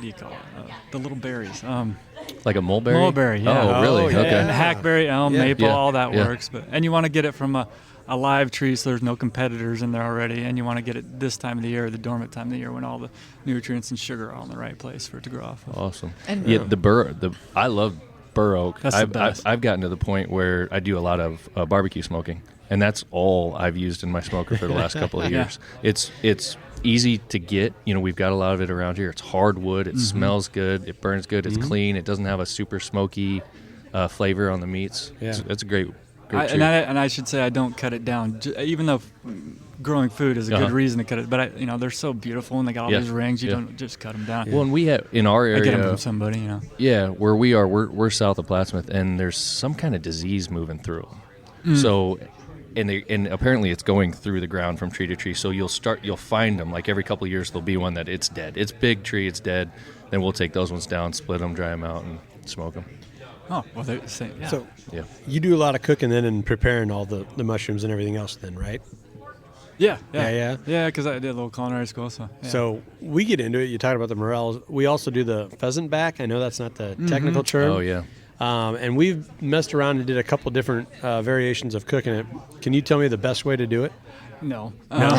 do you call it? The little berries. Like a mulberry? Mulberry, yeah. Oh, really? Oh, yeah. Okay. And hackberry, elm, maple, Yeah. all that Yeah. works. And you want to get it from a live tree, so there's no competitors in there already. And you want to get it this time of the year, the dormant time of the year, when all the nutrients and sugar are all in the right place for it to grow off of. Awesome. And- yeah, I love bur oak. That's the best. I've gotten to the point where I do a lot of barbecue smoking, and that's all I've used in my smoker for the last couple of Yeah. years. It's easy to get. We've got a lot of it around here. It's hardwood. It smells good. It burns good. It's clean. It doesn't have a super smoky flavor on the meats. Yeah. It's a great And treat. I should say I don't cut it down, even though growing food is a good reason to cut it. But they're so beautiful and they got all these rings. You don't just cut them down. Well, and we have in our I area. get them from somebody, Yeah, where we are, we're south of Plattsmouth, and there's some kind of disease moving through them. So, and apparently it's going through the ground from tree to tree. So you'll find them like every couple of years. There'll be one that it's dead. It's big tree, it's dead. Then we'll take those ones down, split them, dry them out, and smoke them. Oh, well, they're the same. Yeah. So Yeah. you do a lot of cooking then and preparing all the mushrooms and everything else then, right? Yeah. Yeah. Yeah, because I did a little culinary school, so. Yeah. So we get into it. You talked about the morels. We also do the pheasant back. I know that's not the technical term. Oh yeah. And we've messed around and did a couple different variations of cooking it. Can you tell me the best way to do it? No. Well,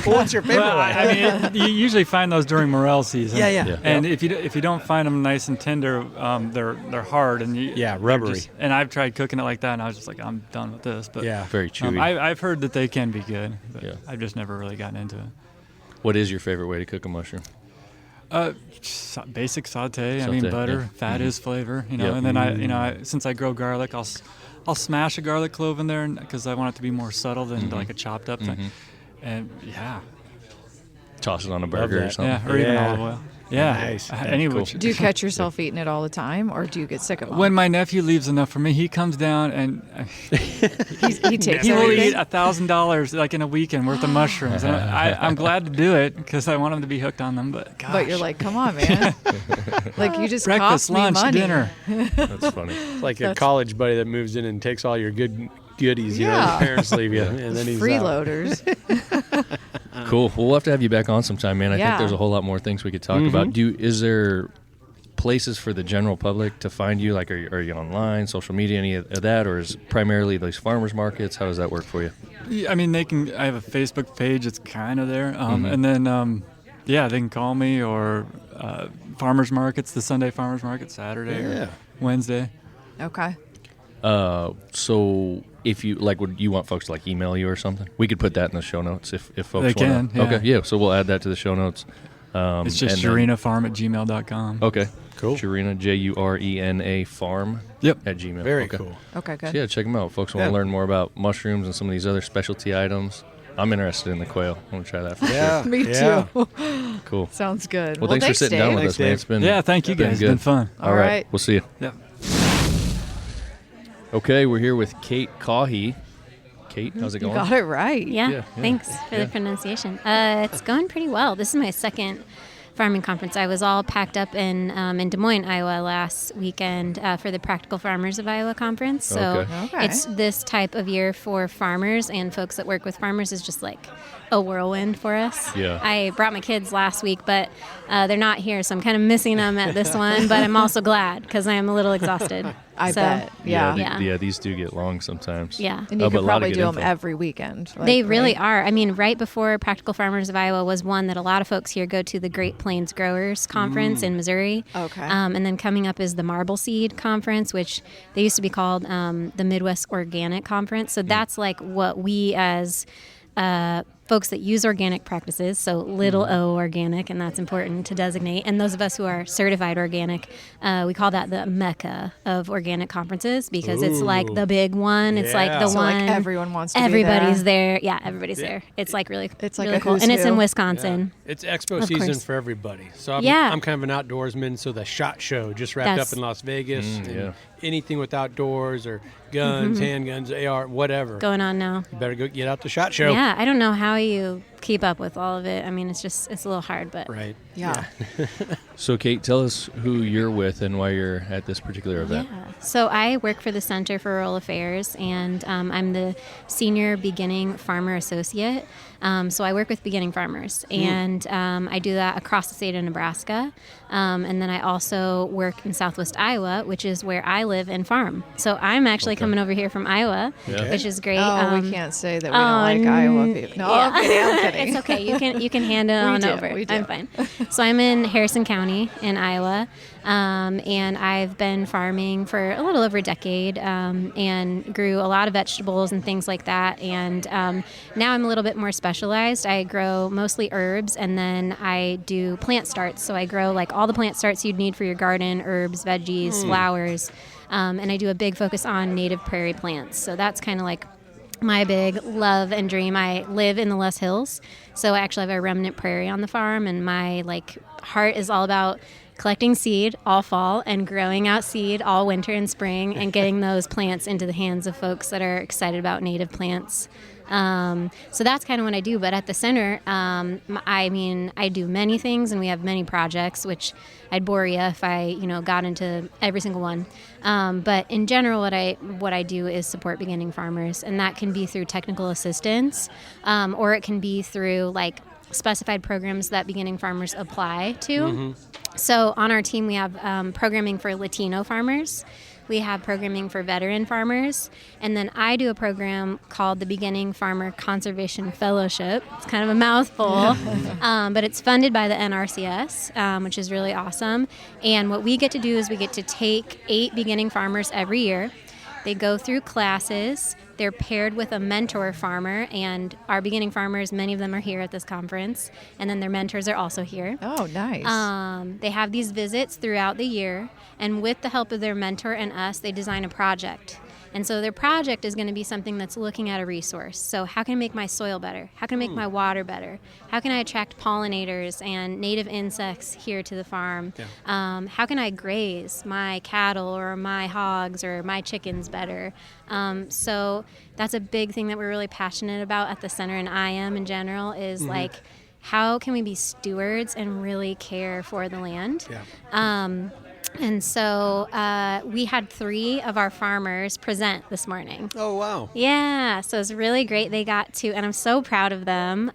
what's your favorite Well, way? I mean, you usually find those during morel season. Yeah. Yeah. And if you don't find them nice and tender, they're hard and Yeah, they're rubbery. and I've tried cooking it like that, and I was just like, I'm done with this. But Yeah. Very chewy. I've heard that they can be good, but Yeah. I've just never really gotten into it. What is your favorite way to cook a mushroom? Basic saute. I mean, Saute, butter. yeah. Fat is flavor. Yep. And then since I grow garlic, I'll smash a garlic clove in there because I want it to be more subtle than like a chopped up thing. And yeah, Toss it on a burger or that. something. or even Yeah. olive oil. Yeah. Nice. Any Cool. which. Do you catch yourself eating it all the time, or do you get sick of it? When my nephew leaves enough for me, he comes down and he takes he will everything. eat $1,000 like in a weekend worth of mushrooms. And I'm glad to do it because I want him to be hooked on them. But gosh, But you're like, come on, man. Like, you just breakfast, cost me lunch, money. dinner. That's funny. It's like a college buddy that moves in and takes all your goodies. You know, Yeah. your parents leave you, and then he's out. Freeloaders. Cool. We'll have to have you back on sometime, man. I think Yeah. there's a whole lot more things we could talk about. Is there places for the general public to find you? Like, are you online, social media, any of that, or is it primarily those farmers markets? How does that work for you? I mean, I have a Facebook page. It's kind of there. And then, they can call me or farmers markets, the Sunday farmers market, Saturday or Wednesday. Okay. So if you would you want folks to email you or something? We could put that in the show notes if folks They can, want. yeah. Okay, yeah. So we'll add that to the show notes. It's just and then- JurinaFarm@gmail.com. Okay, Cool. Jurina, Jurena farm. Yep. At Gmail. Very okay. cool. Okay, good. So yeah, check them out. Folks want to Yeah. learn more about mushrooms and some of these other specialty items. I'm interested in the quail. I want to try that for Yeah. Me yeah. too. sure. Cool. Sounds good. Well, thanks for sitting down with Thanks, us, man. Dave. It's been Yeah, thank you guys. It's good. been fun. All right. right. We'll see you. Yeah. Okay, we're here with Kate Cawhey. Kate, how's it You going? got it right. Yeah. Thanks for the pronunciation. It's going pretty well. This is my second farming conference. I was all packed up in Des Moines, Iowa last weekend for the Practical Farmers of Iowa conference. So Okay. it's this type of year for farmers and folks that work with farmers is just like a whirlwind for us. Yeah. I brought my kids last week, but they're not here, so I'm kind of missing them at this one, but I'm also glad because I am a little exhausted. I bet. Yeah. Yeah. These do get long sometimes. Yeah. And you but a could lot of probably good do them info. every weekend. Like, They really right? are. I mean, right before Practical Farmers of Iowa was one that a lot of folks here go to the Great Plains Growers Conference in Missouri. Okay. And then coming up is the Marble Seed Conference, which they used to be called the Midwest Organic Conference. So that's like what we as folks that use organic practices, so little o organic, and that's important to designate. And those of us who are certified organic, we call that the mecca of organic conferences because it's like the big one. It's like Yeah. the So, one like, everyone wants to be everybody's there. there. Yeah, everybody's there. It's like really, It's like really a cool. who's And it's in who. Wisconsin. It's expo Of season course. for everybody. So I'm, Yeah. I'm kind of an outdoorsman. So the SHOT Show just wrapped That's- up in Las Vegas. and yeah. anything with outdoors or guns, handguns, AR, whatever. Going on now. You better go get out the SHOT Show. Yeah, I don't know how you keep up with all of it. I mean, it's a little hard, but Right. Yeah. So, Kate, tell us who you're with and why you're at this particular event. Yeah. So I work for the Center for Rural Affairs, and I'm the Senior Beginning Farmer Associate. So I work with beginning farmers, and I do that across the state of Nebraska. And then I also work in Southwest Iowa, which is where I live and farm. So I'm actually coming over here from Iowa, which is great. Oh, we can't say that we don't like Iowa people. No, yeah. I'm kidding. I'm kidding. It's okay. You can hand it on over. We do. I'm fine. So I'm in Harrison County in Iowa, and I've been farming for a little over a decade, and grew a lot of vegetables and things like that. And now I'm a little bit more specialized. I grow mostly herbs, and then I do plant starts. So I grow like all the plant starts you'd need for your garden: herbs, veggies, flowers, and I do a big focus on native prairie plants. So that's kind of like my big love and dream. I live in the Les Hills, so I actually have a remnant prairie on the farm, and my heart is all about collecting seed all fall and growing out seed all winter and spring and getting those plants into the hands of folks that are excited about native plants. So that's kind of what I do. But at the center, I do many things, and we have many projects, which I'd bore you if I, got into every single one. But in general, what I do is support beginning farmers, and that can be through technical assistance, or it can be through specified programs that beginning farmers apply to. Mm-hmm. So on our team, we have programming for Latino farmers. We have programming for veteran farmers. And then I do a program called the Beginning Farmer Conservation Fellowship. It's kind of a mouthful, but it's funded by the NRCS, which is really awesome. And what we get to do is we get to take 8 beginning farmers every year. They go through classes. They're paired with a mentor farmer, and our beginning farmers, many of them are here at this conference, and then their mentors are also here. Oh, nice. They have these visits throughout the year, and with the help of their mentor and us, they design a project. And so their project is going to be something that's looking at a resource. So how can I make my soil better? How can I make my water better? How can I attract pollinators and native insects here to the farm? Yeah. How can I graze my cattle or my hogs or my chickens better? So that's a big thing that we're really passionate about at the center, and I am in general, is how can we be stewards and really care for the land? Yeah. And so we had 3 of our farmers present this morning. Oh, wow. Yeah, so it's really great. They got to, and I'm so proud of them.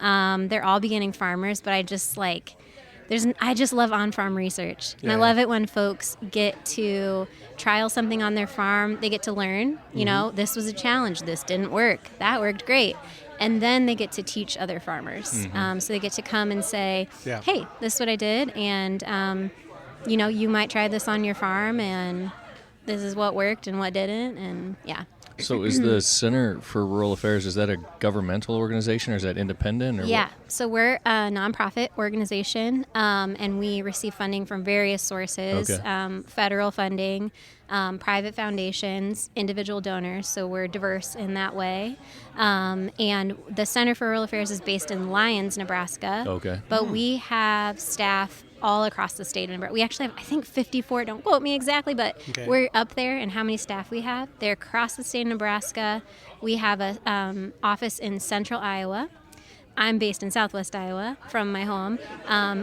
They're all beginning farmers, but I just love on-farm research. And I love it when folks get to trial something on their farm. They get to learn, this was a challenge. This didn't work. That worked great. And then they get to teach other farmers. So they get to come and say, hey, this is what I did. And, you might try this on your farm, and this is what worked and what didn't, and yeah. So is the Center for Rural Affairs, is that a governmental organization, or is that independent? Or yeah, what? So we're a nonprofit organization, and we receive funding from various sources, federal funding, private foundations, individual donors, so we're diverse in that way. And the Center for Rural Affairs is based in Lyons, Nebraska, but we have staff all across the state of Nebraska. We actually have, I think, 54, don't quote me exactly, but we're up there in how many staff we have. They're across the state of Nebraska. We have a office in central Iowa. I'm based in southwest Iowa from my home.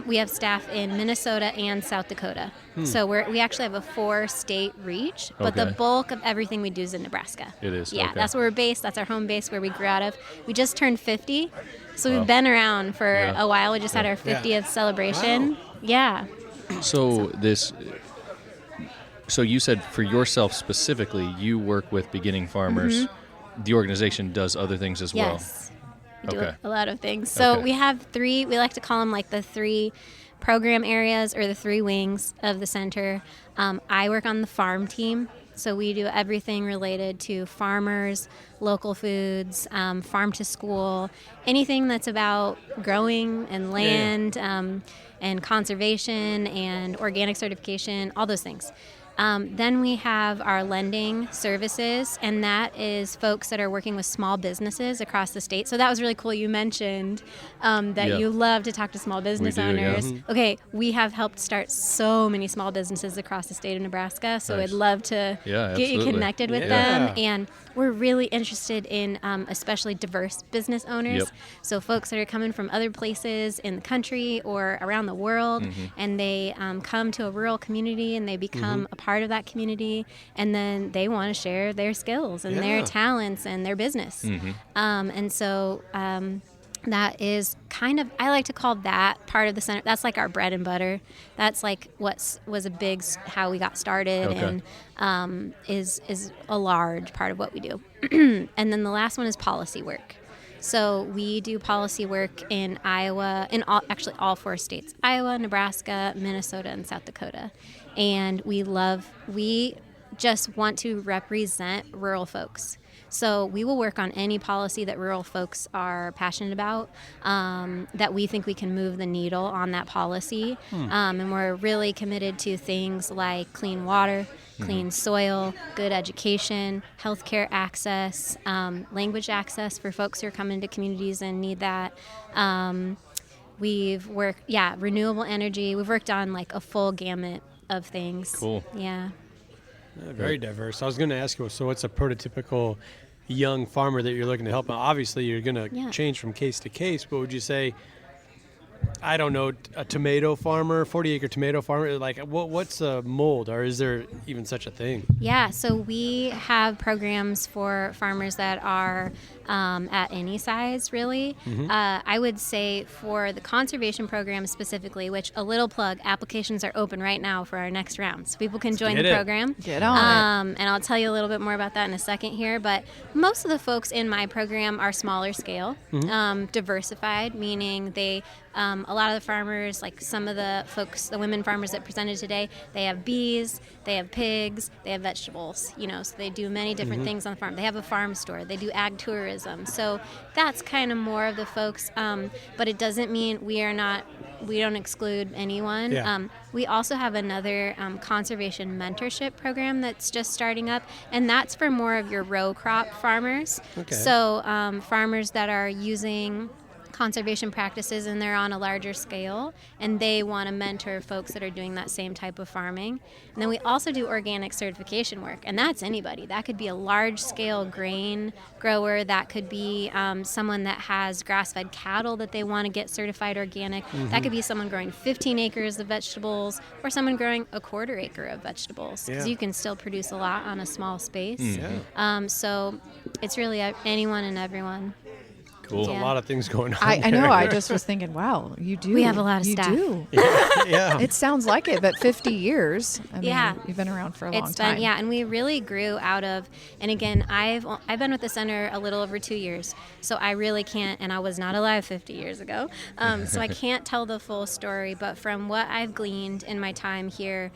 We have staff in Minnesota and South Dakota. So we actually have a 4-state reach, but the bulk of everything we do is in Nebraska. It is? Yeah, that's where we're based. That's our home base where we grew out of. We just turned 50, so we've been around for a while. We just had our 50th celebration. Wow. Yeah. So you said for yourself specifically, you work with beginning farmers. The organization does other things as well. Yes. We do a lot of things. So we have 3, we like to call them the 3 program areas or the 3 wings of the center. I work on the farm team. So we do everything related to farmers, local foods, farm to school, anything that's about growing and land and conservation and organic certification, all those things. Then we have our lending services, and that is folks that are working with small businesses across the state. So that was really cool. You mentioned that you love to talk to small business owners. Yeah. Okay, we have helped start so many small businesses across the state of Nebraska, so Nice. I'd love to get you connected with them. And we're really interested in especially diverse business owners. Yep. So folks that are coming from other places in the country or around the world, and they come to a rural community and they become a part of that community, and then they want to share their skills and their talents and their business. And so that is kind of, I like to call that part of the center. That's like our bread and butter. That's like what was a big, how we got started, and is a large part of what we do. And then the last one is policy work. So we do policy work in Iowa, in all 4 states, Iowa, Nebraska, Minnesota, and South Dakota. And we just want to represent rural folks. So we will work on any policy that rural folks are passionate about, that we think we can move the needle on that policy. And we're really committed to things like clean water, clean soil, good education, healthcare access, language access for folks who are coming to communities and need that. We've worked, renewable energy. We've worked on like a full gamut of things. Cool. Yeah. Very diverse. I was going to ask you, so what's a prototypical young farmer that you're looking to help? Now, obviously, you're going to change from case to case, but would you say, I don't know, a tomato farmer, 40-acre tomato farmer, like what's a mold, or is there even such a thing? Yeah, so we have programs for farmers that are at any size, really. I would say for the conservation program specifically, which a little plug, applications are open right now for our next round. So people can join the program. Get on it. And I'll tell you a little bit more about that in a second here. But most of the folks in my program are smaller scale, diversified, meaning they, a lot of the farmers, like some of the folks, the women farmers that presented today, they have bees, they have pigs, they have vegetables, so they do many different things on the farm. They have a farm store, they do ag tourism. So that's kind of more of the folks, but it doesn't mean we don't exclude anyone. Yeah. We also have another conservation mentorship program that's just starting up, and that's for more of your row crop farmers. Okay. So farmers that are using conservation practices and they're on a larger scale, and they want to mentor folks that are doing that same type of farming. And then we also do organic certification work, and that's anybody. That could be a large scale grain grower, that could be someone that has grass-fed cattle that they want to get certified organic. That could be someone growing 15 acres of vegetables, or someone growing a 1/4 acre of vegetables, because you can still produce a lot on a small space. So it's really anyone and everyone. Cool. There's a lot of things going on. I know. I just was thinking, wow, you do. We have a lot of you staff. Do. Yeah. It sounds like it, but 50 years. I mean, you've been around for a long time. And we really grew out of. And again, I've been with the center a little over 2 years, so I really can't. And I was not alive 50 years ago, so I can't tell the full story. But from what I've gleaned in my time here,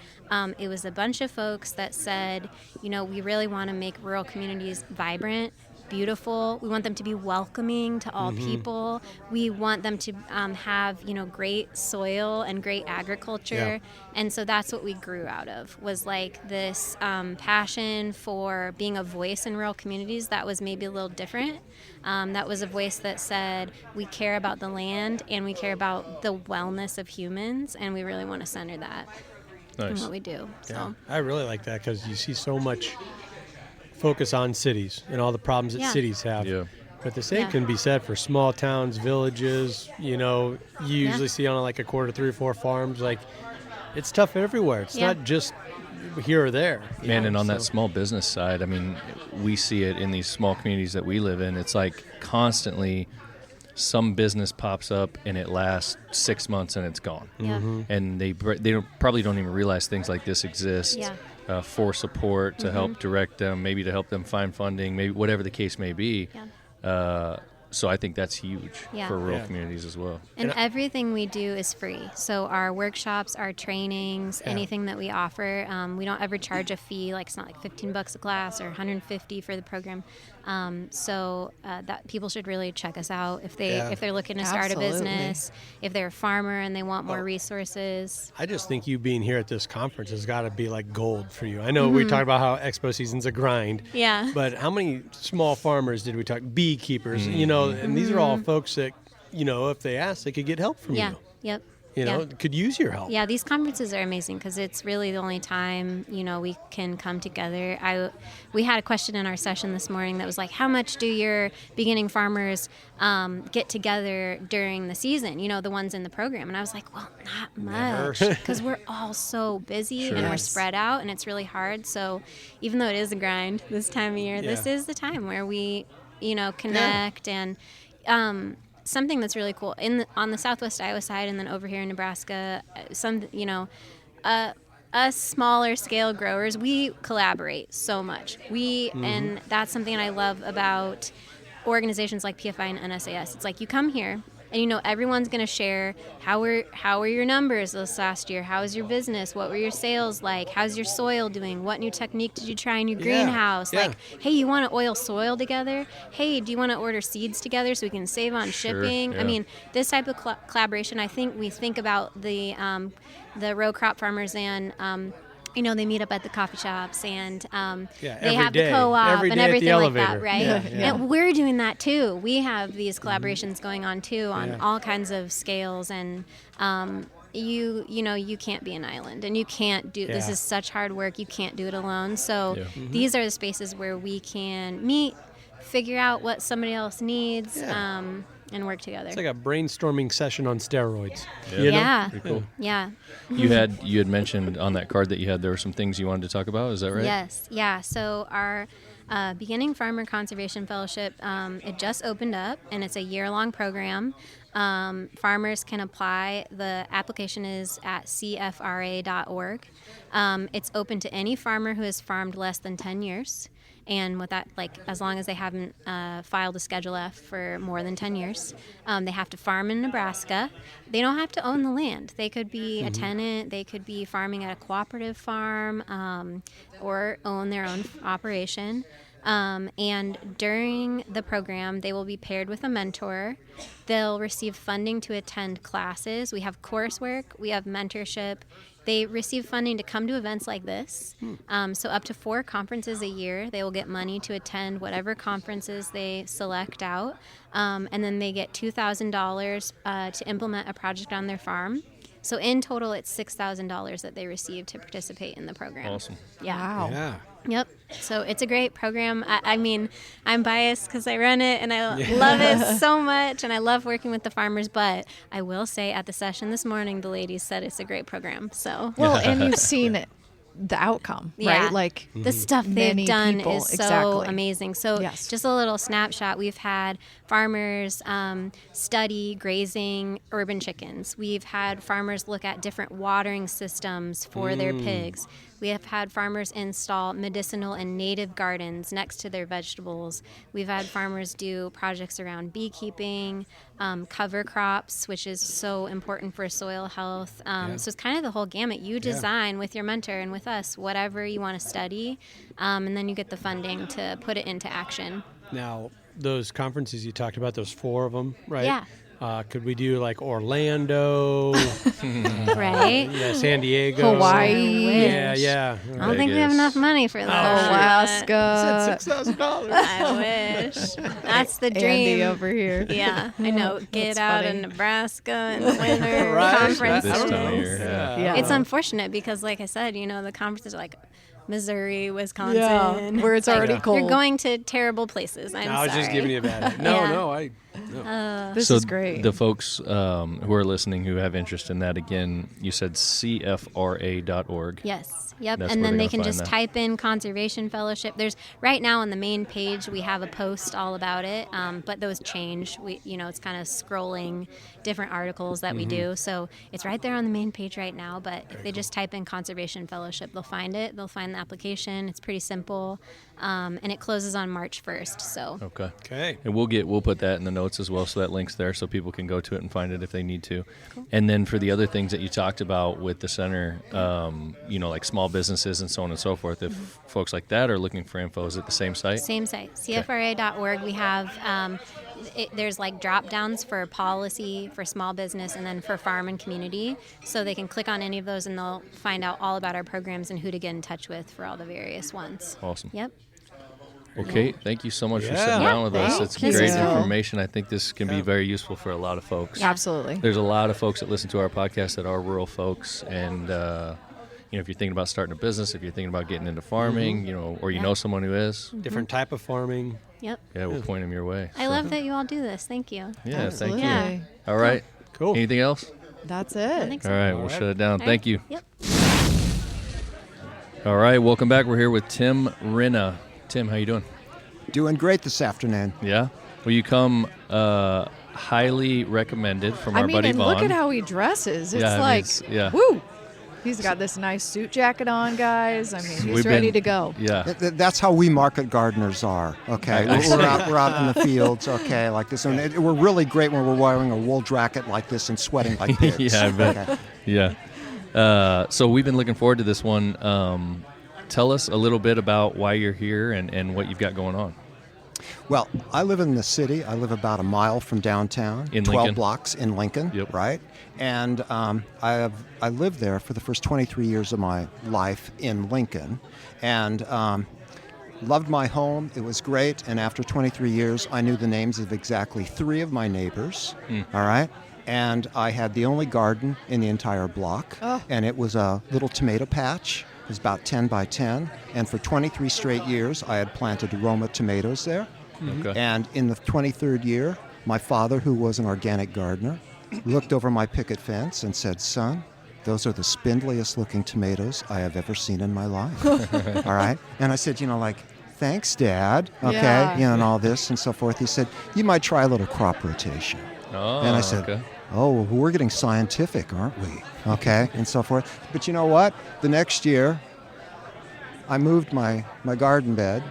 it was a bunch of folks that said, we really want to make rural communities vibrant, beautiful. We want them to be welcoming to all people. We want them to have, great soil and great agriculture. And so that's what we grew out of, was like this passion for being a voice in rural communities that was maybe a little different. That was a voice that said, we care about the land and we care about the wellness of humans, and we really want to center that in what we do. So. I really like that, because you see so much focus on cities and all the problems that cities have. But the same can be said for small towns, villages. You usually see on like a quarter, 3 or 4 farms. Like, it's tough everywhere. It's not just here or there. Man, and on that small business side, I mean, we see it in these small communities that we live in. It's like constantly some business pops up and it lasts 6 months and it's gone. And they probably don't even realize things like this exist. For support to help direct them, maybe to help them find funding, maybe whatever the case may be. So I think that's huge for rural communities as well. And everything we do is free. So our workshops, our trainings, anything that we offer, we don't ever charge a fee. Like, it's not like $15 a class or $150 for the program. So that people should really check us out if they're looking to start Absolutely. a business, if they're a farmer and they want more resources. I just think you being here at this conference has got to be like gold for you. I know we talked about how expo season's a grind. Yeah. But how many small farmers did we talk? Beekeepers, and these are all folks that, if they asked, they could get help from Yeah. you. Yep. Could use your help. Yeah, these conferences are amazing because it's really the only time, we can come together. We had a question in our session this morning that was like, how much do your beginning farmers get together during the season, the ones in the program? And I was like, well, not much because we're all so busy and we're spread out and it's really hard. So even though it is a grind this time of year, this is the time where we, connect and something that's really cool on the Southwest Iowa side, and then over here in Nebraska, us smaller scale growers, we collaborate so much. And that's something I love about organizations like PFI and NSAS. It's like you come here and everyone's going to share how were your numbers this last year? How was your business? What were your sales like? How's your soil doing? What new technique did you try in your greenhouse? Yeah. Like, hey, you want to oil soil together? Hey, do you want to order seeds together so we can save on shipping? yeah. I mean, this type of collaboration, I think we think about the row crop farmers and they meet up at the coffee shops and they have day. the co-op Every and day at the everything like that, elevator. right? Yeah. And we're doing that too. We have these collaborations going on too on all kinds of scales, and you can't be an island, and you can't do this is such hard work. You can't do it alone. So these are the spaces where we can meet, figure out what somebody else needs. And work together. It's like a brainstorming session on steroids. Yeah. Pretty cool. Yeah. You had mentioned on that card that you had there were some things you wanted to talk about. Is that right? Yes. Yeah. So our Beginning Farmer Conservation Fellowship, it just opened up, and it's a year-long program. Farmers can apply. The application is at cfra.org. It's open to any farmer who has farmed less than 10 years. And with that, as long as they haven't filed a Schedule F for more than 10 years, they have to farm in Nebraska. They don't have to own the land. They could be a tenant. They could be farming at a cooperative farm or own their own operation. And during the program, they will be paired with a mentor. They'll receive funding to attend classes. We have coursework. We have mentorship. They receive funding to come to events like this. So up to 4 conferences a year. They will get money to attend whatever conferences they select out. And then they get $2,000 to implement a project on their farm. So in total, it's $6,000 that they receive to participate in the program. Awesome. Yeah. Wow. Yeah. Yep. So it's a great program. I mean, I'm biased because I run it and I love it so much, and I love working with the farmers. But I will say, at the session this morning, the ladies said it's a great program. So Well, and you've seen the outcome, yeah. right? Like the stuff they've many done people, is so exactly. amazing. So Yes. just a little snapshot. We've had farmers study grazing urban chickens. We've had farmers look at different watering systems for their pigs. We have had farmers install medicinal and native gardens next to their vegetables. We've had farmers do projects around beekeeping, cover crops, which is so important for soil health. So it's kind of the whole gamut. You design with your mentor and with us whatever you want to study, and then you get the funding to put it into action. Now, those conferences you talked about, those 4 of them, right? Yeah. Could we do like Orlando, Right? San Diego, Hawaii. Yeah. I don't think we have enough money for that. Alaska. $6,000. I wish. That's the dream. Andy over here. Yeah, I know. Get That's out funny. of Nebraska in the winter Right. conferences. This time of year. Yeah. It's unfortunate because, like I said, the conferences are like Missouri, Wisconsin. where it's already cold. You're going to terrible places. I'm I was sorry. just giving you a bad. No. This So is great. the folks who are listening who have interest in that, again, you said cfra.org. Yes. Yep. That's And where then they're they can gonna just find that. type in Conservation Fellowship. There's right now on the main page we have a post all about it, but those change. It's kind of scrolling different articles that we do. So it's right there on the main page right now. But if they just type in Conservation Fellowship, they'll find it. They'll find the application. It's pretty simple. and it closes on March 1st. So Okay. And we'll put that in the notes as well, so that link's there, so people can go to it and find it if they need to. Cool. And then for the other things that you talked about with the center, like small businesses and so on and so forth, if folks like that are looking for info, is it the same site? Same site, CFRA.org. We have there's like drop downs for policy, for small business, and then for farm and community. So they can click on any of those and they'll find out all about our programs and who to get in touch with for all the various ones. Awesome. Yep. Okay, thank you so much for sitting down with us. It's thank great you. information. I think this can be very useful for a lot of folks. Absolutely. There's a lot of folks that listen to our podcast that are rural folks, and if you're thinking about starting a business, if you're thinking about getting into farming, or you know someone who is, Different type of farming. Yep. yeah, we'll point them your way. I love that you all do this. Thank you. Yeah, Absolutely. thank you. All right. Cool. Anything else? That's I it. think All so. right, we'll shut it down. All Thank right. you. Yep. All right, welcome back. We're here with Tim Rinna. Tim, how you doing? Doing great this afternoon. Yeah. Well, you come highly recommended from our buddy and Vaughn. look at how he dresses. It's Yeah, I mean, like, yeah. woo. He's got this nice suit jacket on, guys. I mean, he's We've ready been- to go. Yeah. That's how we market gardeners are. Okay, we're out in the fields. Okay, like this, and we're really great when we're wearing a wool jacket like this and sweating like pigs. Yeah, I bet. Okay. Yeah. So we've been looking forward to this one. Tell us a little bit about why you're here and what you've got going on. Well, I live in the city. I live about a mile from downtown, In 12 Lincoln. blocks in Lincoln, Yep. right? And I lived there for the first 23 years of my life in Lincoln, and loved my home. It was great. And after 23 years, I knew the names of exactly 3 of my neighbors, all right? And I had the only garden in the entire block, and it was a little tomato patch. It was about 10 by 10, and for 23 straight years, I had planted Roma tomatoes there. Okay. And in the 23rd year, my father, who was an organic gardener, looked over my picket fence and said, "Son, those are the spindliest looking tomatoes I have ever seen in my life." All right? And I said, thanks, Dad, okay, Yeah. and all this and so forth. He said, "You might try a little crop rotation." Oh, And I said, okay. "Oh, well, we're getting scientific, aren't we?" Okay, and so forth. But you know what? The next year, I moved my garden bed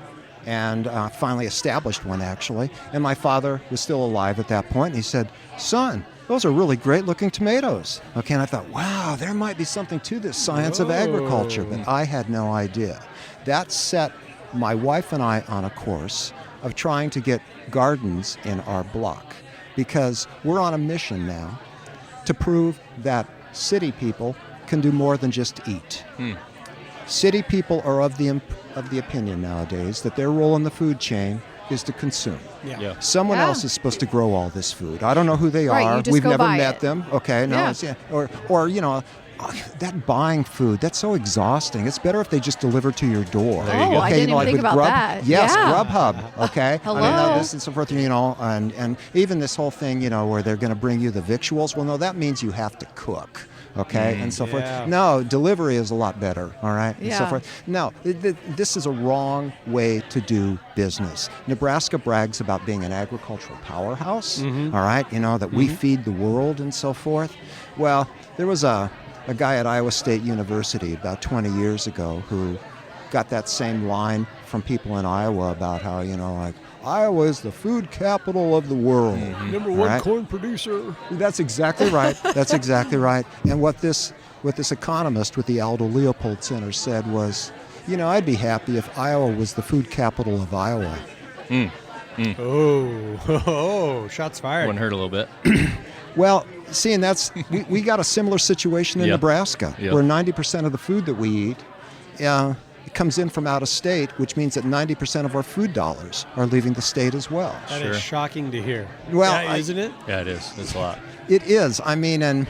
and finally established one, actually. And my father was still alive at that point. And he said, "Son, those are really great-looking tomatoes." Okay, and I thought, wow, there might be something to this science of agriculture. But I had no idea. That set my wife and I on a course of trying to get gardens in our block, because we're on a mission now to prove that city people can do more than just eat. City people are of the opinion nowadays that their role in the food chain is to consume. Yeah. Someone Yeah. else is supposed to grow all this food. I don't know who they Right, are. you just We've go never buy met it. them. Okay, no, Yeah. that buying food, that's so exhausting. It's better if they just deliver to your door. There you go. I didn't even think with about that. Yes, Yeah. Grubhub, okay? Hello. I mean, this and so forth, and even this whole thing, where they're going to bring you the victuals. Well, no, that means you have to cook. Okay, and so Yeah. forth. No, delivery is a lot better, all right, and so Yeah. forth. No, this is a wrong way to do business. Nebraska brags about being an agricultural powerhouse, all right, that we feed the world and so forth. Well, there was a guy at Iowa State University about 20 years ago who got that same line from people in Iowa about how, Iowa is the food capital of the world. Number all one right? corn producer. That's exactly right. That's exactly right. And what this economist with the Aldo Leopold Center said was, I'd be happy if Iowa was the food capital of Iowa. Oh, shots fired. Wouldn't hurt a little bit. Well, see, and that's we got a similar situation in Yep. Nebraska, Yep. where 90% of the food that we eat it comes in from out of state, which means that 90% of our food dollars are leaving the state as well. That Sure. is shocking to hear. Well, Yeah, isn't it? Yeah, it is. It's a lot. It is. I mean, and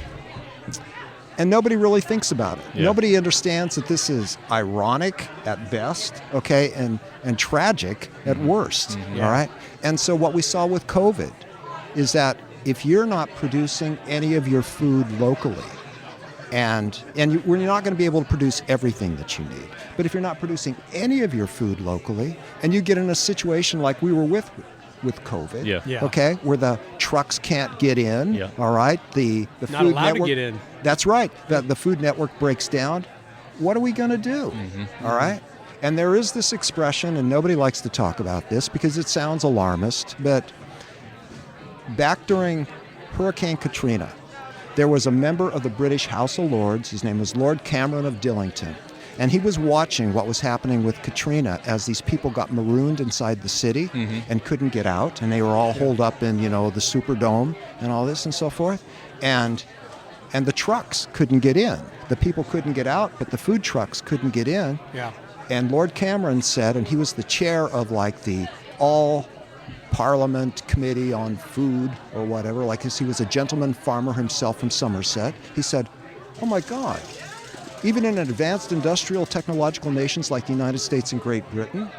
nobody really thinks about it. Yeah. Nobody understands that this is ironic at best, okay, and tragic at worst. All right. And so what we saw with COVID is that if you're not producing any of your food locally, we're not going to be able to produce everything that you need. But if you're not producing any of your food locally, and you get in a situation like we were with COVID, Yeah. Yeah. okay, where the trucks can't get in, Yeah. all right, the Not food allowed network, to get in. That's right. The food network breaks down. What are we going to do? All right? And there is this expression, and nobody likes to talk about this because it sounds alarmist, but back during Hurricane Katrina, there was a member of the British House of Lords, his name was Lord Cameron of Dillington, and he was watching what was happening with Katrina as these people got marooned inside the city and couldn't get out, and they were all holed up in, the Superdome and all this and so forth, and the trucks couldn't get in. The people couldn't get out, but the food trucks couldn't get in. Yeah. And Lord Cameron said, and he was the chair of like the All-Parliament Committee on Food or whatever, like he was a gentleman farmer himself from Somerset. He said, oh my God, even in advanced industrial technological nations like the United States and Great Britain,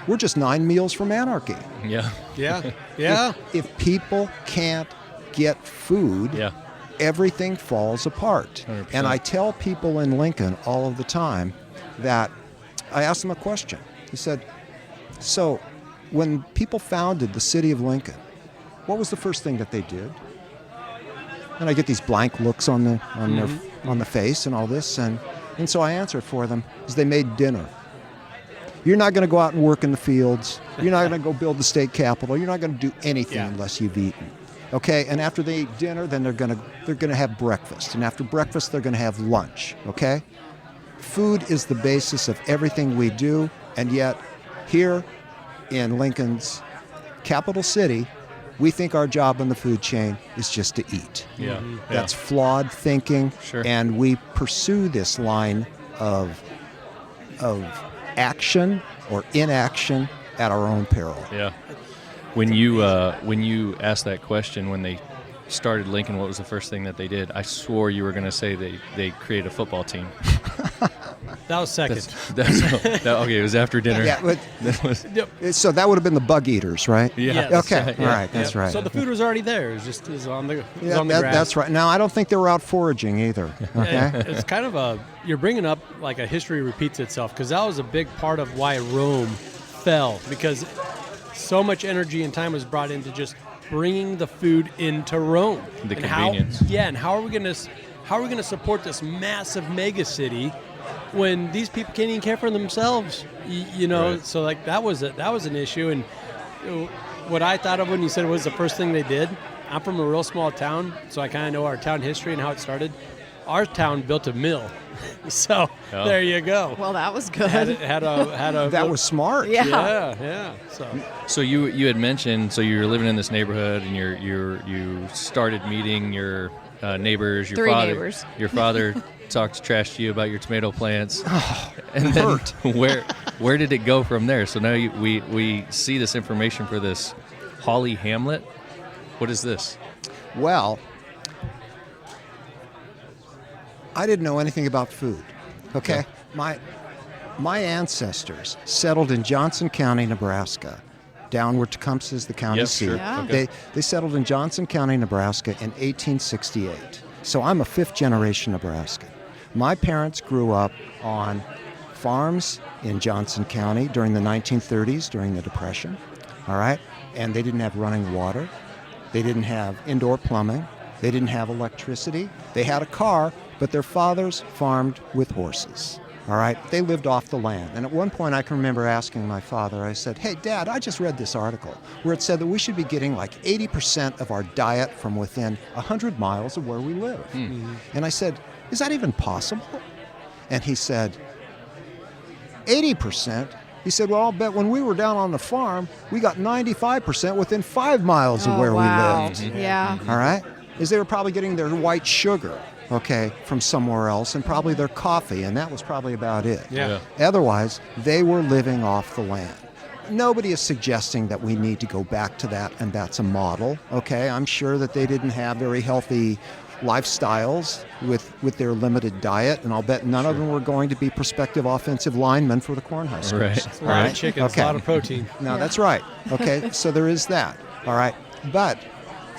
we're just 9 meals from anarchy. Yeah. Yeah. Yeah. If people can't get food, everything falls apart. 100%. And I tell people in Lincoln all of the time that I asked them a question. He said, so when people founded the city of Lincoln, what was the first thing that they did? And I get these blank looks on the face and all this, and so I answered for them, is they made dinner. You're not going to go out and work in the fields. You're not going to go build the state capitol. You're not going to do anything unless you've eaten. Okay, and after they eat dinner, then they're going to have breakfast, and after breakfast, they're going to have lunch. Okay, food is the basis of everything we do, and yet here in Lincoln's capital city, we think our job in the food chain is just to eat. Yeah. That's flawed thinking, and we pursue this line of action or inaction at our own peril. Yeah. When you asked that question, when they started Lincoln, what was the first thing that they did? I swore you were going to say they created a football team. That was second. Okay, it was after dinner. Yeah, but so that would have been the bug eaters, right? Yeah. Yes. Okay. Right, All right. That's right. So the food was already there. It was on the grass. That's right. Now I don't think they were out foraging either. Okay. It's kind of you're bringing up like a history repeats itself, because that was a big part of why Rome fell, because so much energy and time was brought into just bringing the food into Rome. The and convenience. And how are we going to support this massive mega city when these people can't even care for themselves? Right. So like that was an issue. And what I thought of when you said it was the first thing they did, I'm from a real small town, so I kind of know our town history and how it started. Our town built a mill, so there you go. Well, that was good. Had a That was smart. yeah. So you had mentioned, so you were living in this neighborhood, and you started meeting your neighbors. Your 3 father, neighbors. Your father talked trash to you about your tomato plants. And hurt. then where did it go from there? So now we see this information for this Holly Hamlet. What is this? Well, I didn't know anything about food. Okay, my ancestors settled in Johnson County, Nebraska. Down where Tecumseh is the county seat. Sure. Yeah. Okay. They settled in Johnson County, Nebraska in 1868. So I'm a 5th-generation Nebraskan. My parents grew up on farms in Johnson County during the 1930s, during the Depression. All right, and they didn't have running water. They didn't have indoor plumbing. They didn't have electricity. They had a car, but their fathers farmed with horses. All right, they lived off the land. And at one point I can remember asking my father, I said, hey, Dad, I just read this article where it said that we should be getting like 80% of our diet from within 100 miles of where we live. Mm-hmm. And I said, is that even possible? And he said, 80%? He said, well, I'll bet when we were down on the farm, we got 95% within 5 miles of where we lived. Yeah. All right? Is they were probably getting their white sugar, okay, from somewhere else, and probably their coffee, and that was probably about it. Yeah. Otherwise, they were living off the land. Nobody is suggesting that we need to go back to that, and that's a model, okay? I'm sure that they didn't have very healthy lifestyles with their limited diet, and I'll bet none of them were going to be prospective offensive linemen for the Cornhuskers. Right. It's a lot of chicken, it's a lot of protein. No, that's right. Okay, so there is that. All right, but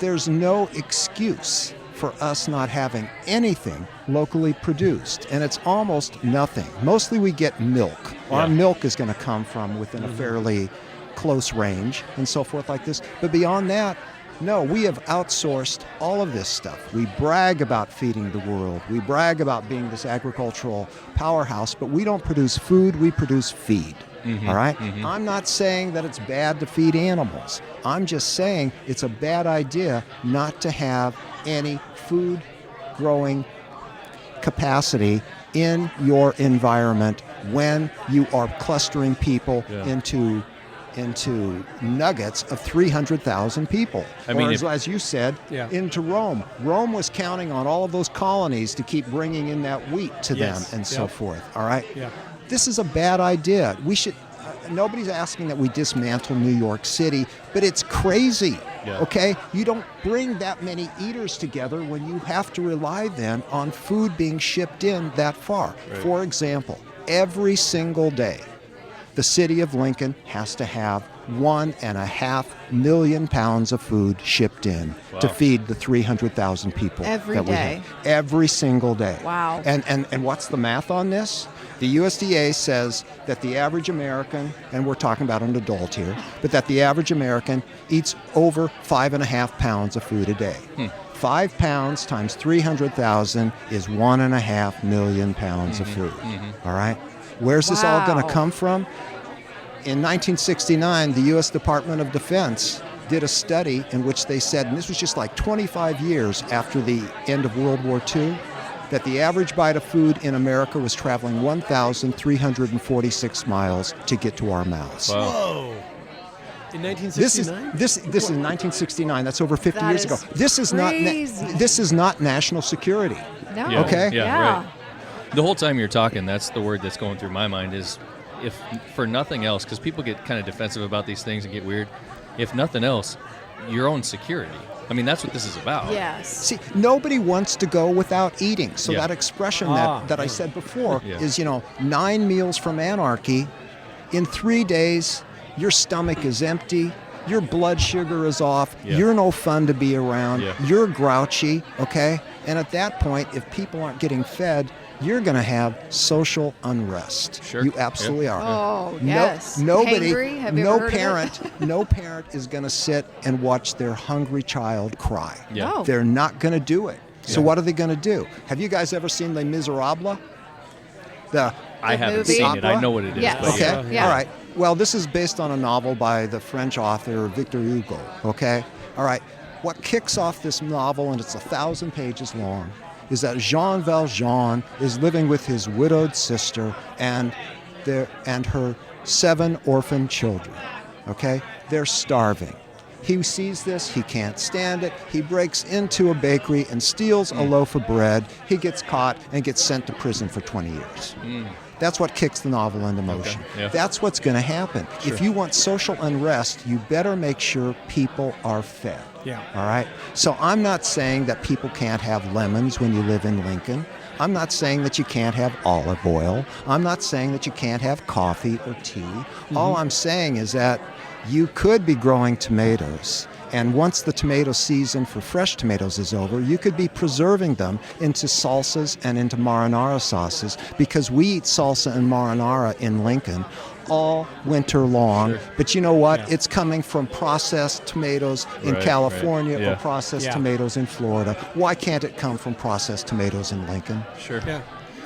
there's no excuse for us not having anything locally produced, and it's almost nothing. Mostly we get milk. Our milk is going to come from within a fairly close range and so forth like this. But beyond that, No, we have outsourced all of this stuff. We brag about feeding the world. We brag about being this agricultural powerhouse, but we don't produce food, we produce feed. All right? I'm not saying that it's bad to feed animals. I'm just saying it's a bad idea not to have any food growing capacity in your environment when you are clustering people into nuggets of 300,000 people. As you said, into Rome. Rome was counting on all of those colonies to keep bringing in that wheat to them and so forth. All right? Yeah. This is a bad idea. We should. Nobody's asking that we dismantle New York City, but it's crazy. Yeah. Okay? You don't bring that many eaters together when you have to rely then on food being shipped in that far. Right. For example, every single day, the city of Lincoln has to have 1.5 million pounds of food shipped in to feed the 300,000 people Every that we day. have. Every single day. Wow. And what's the math on this? The USDA says that the average American, and we're talking about an adult here, but that the average American eats over 5.5 pounds of food a day. 5 pounds times 300,000 is 1.5 million pounds of food. All right? Where's this all going to come from? In 1969, the U.S. Department of Defense did a study in which they said, and this was just like 25 years after the end of World War II, that the average bite of food in America was traveling 1,346 miles to get to our mouths. Wow. Whoa. In This is 1969? this is 1969. That's over 50 That years ago. is This is crazy. this is not national security. No. Yeah. Okay. Yeah, right. The whole time you're talking, that's the word that's going through my mind is, if for nothing else, because people get kind of defensive about these things and get weird, if nothing else, your own security. I mean, that's what this is about. Yes. See, nobody wants to go without eating. So Yeah. that expression Ah, that I yeah. said before Yeah. is, 9 meals from anarchy. In 3 days, your stomach is empty. Your blood sugar is off. Yeah. You're no fun to be around. Yeah. You're grouchy, okay? And at that point, if people aren't getting fed, you're going to have social unrest. Sure. You absolutely are. Oh, yes. Nobody, Hangry? Have you no ever heard of it? parent, no parent is going to sit and watch their hungry child cry. Yeah. No. They're not going to do it. So Yeah. what are they going to do? Have you guys ever seen Les Miserables? I haven't movie? seen it. I know what it is. Yes. But Okay. Yeah. All right. Well, this is based on a novel by the French author Victor Hugo. Okay. All right. What kicks off this novel, and it's 1,000 pages long, is that Jean Valjean is living with his widowed sister and her 7 orphan children. Okay. They're starving. He sees this, he can't stand it. He breaks into a bakery and steals a loaf of bread. He gets caught and gets sent to prison for 20 years. That's what kicks the novel into motion. Okay, yeah. That's what's going to happen. If you want social unrest, you better make sure people are fed. Yeah. All right? So I'm not saying that people can't have lemons when you live in Lincoln. I'm not saying that you can't have olive oil. I'm not saying that you can't have coffee or tea. All I'm saying is that you could be growing tomatoes, and once the tomato season for fresh tomatoes is over, you could be preserving them into salsas and into marinara sauces, because we eat salsa and marinara in Lincoln all winter long. Sure. But you know what? Yeah. It's coming from processed tomatoes in Right, California right. or Yeah. processed Yeah. tomatoes in Florida. Why can't it come from processed tomatoes in Lincoln? Sure. Yeah.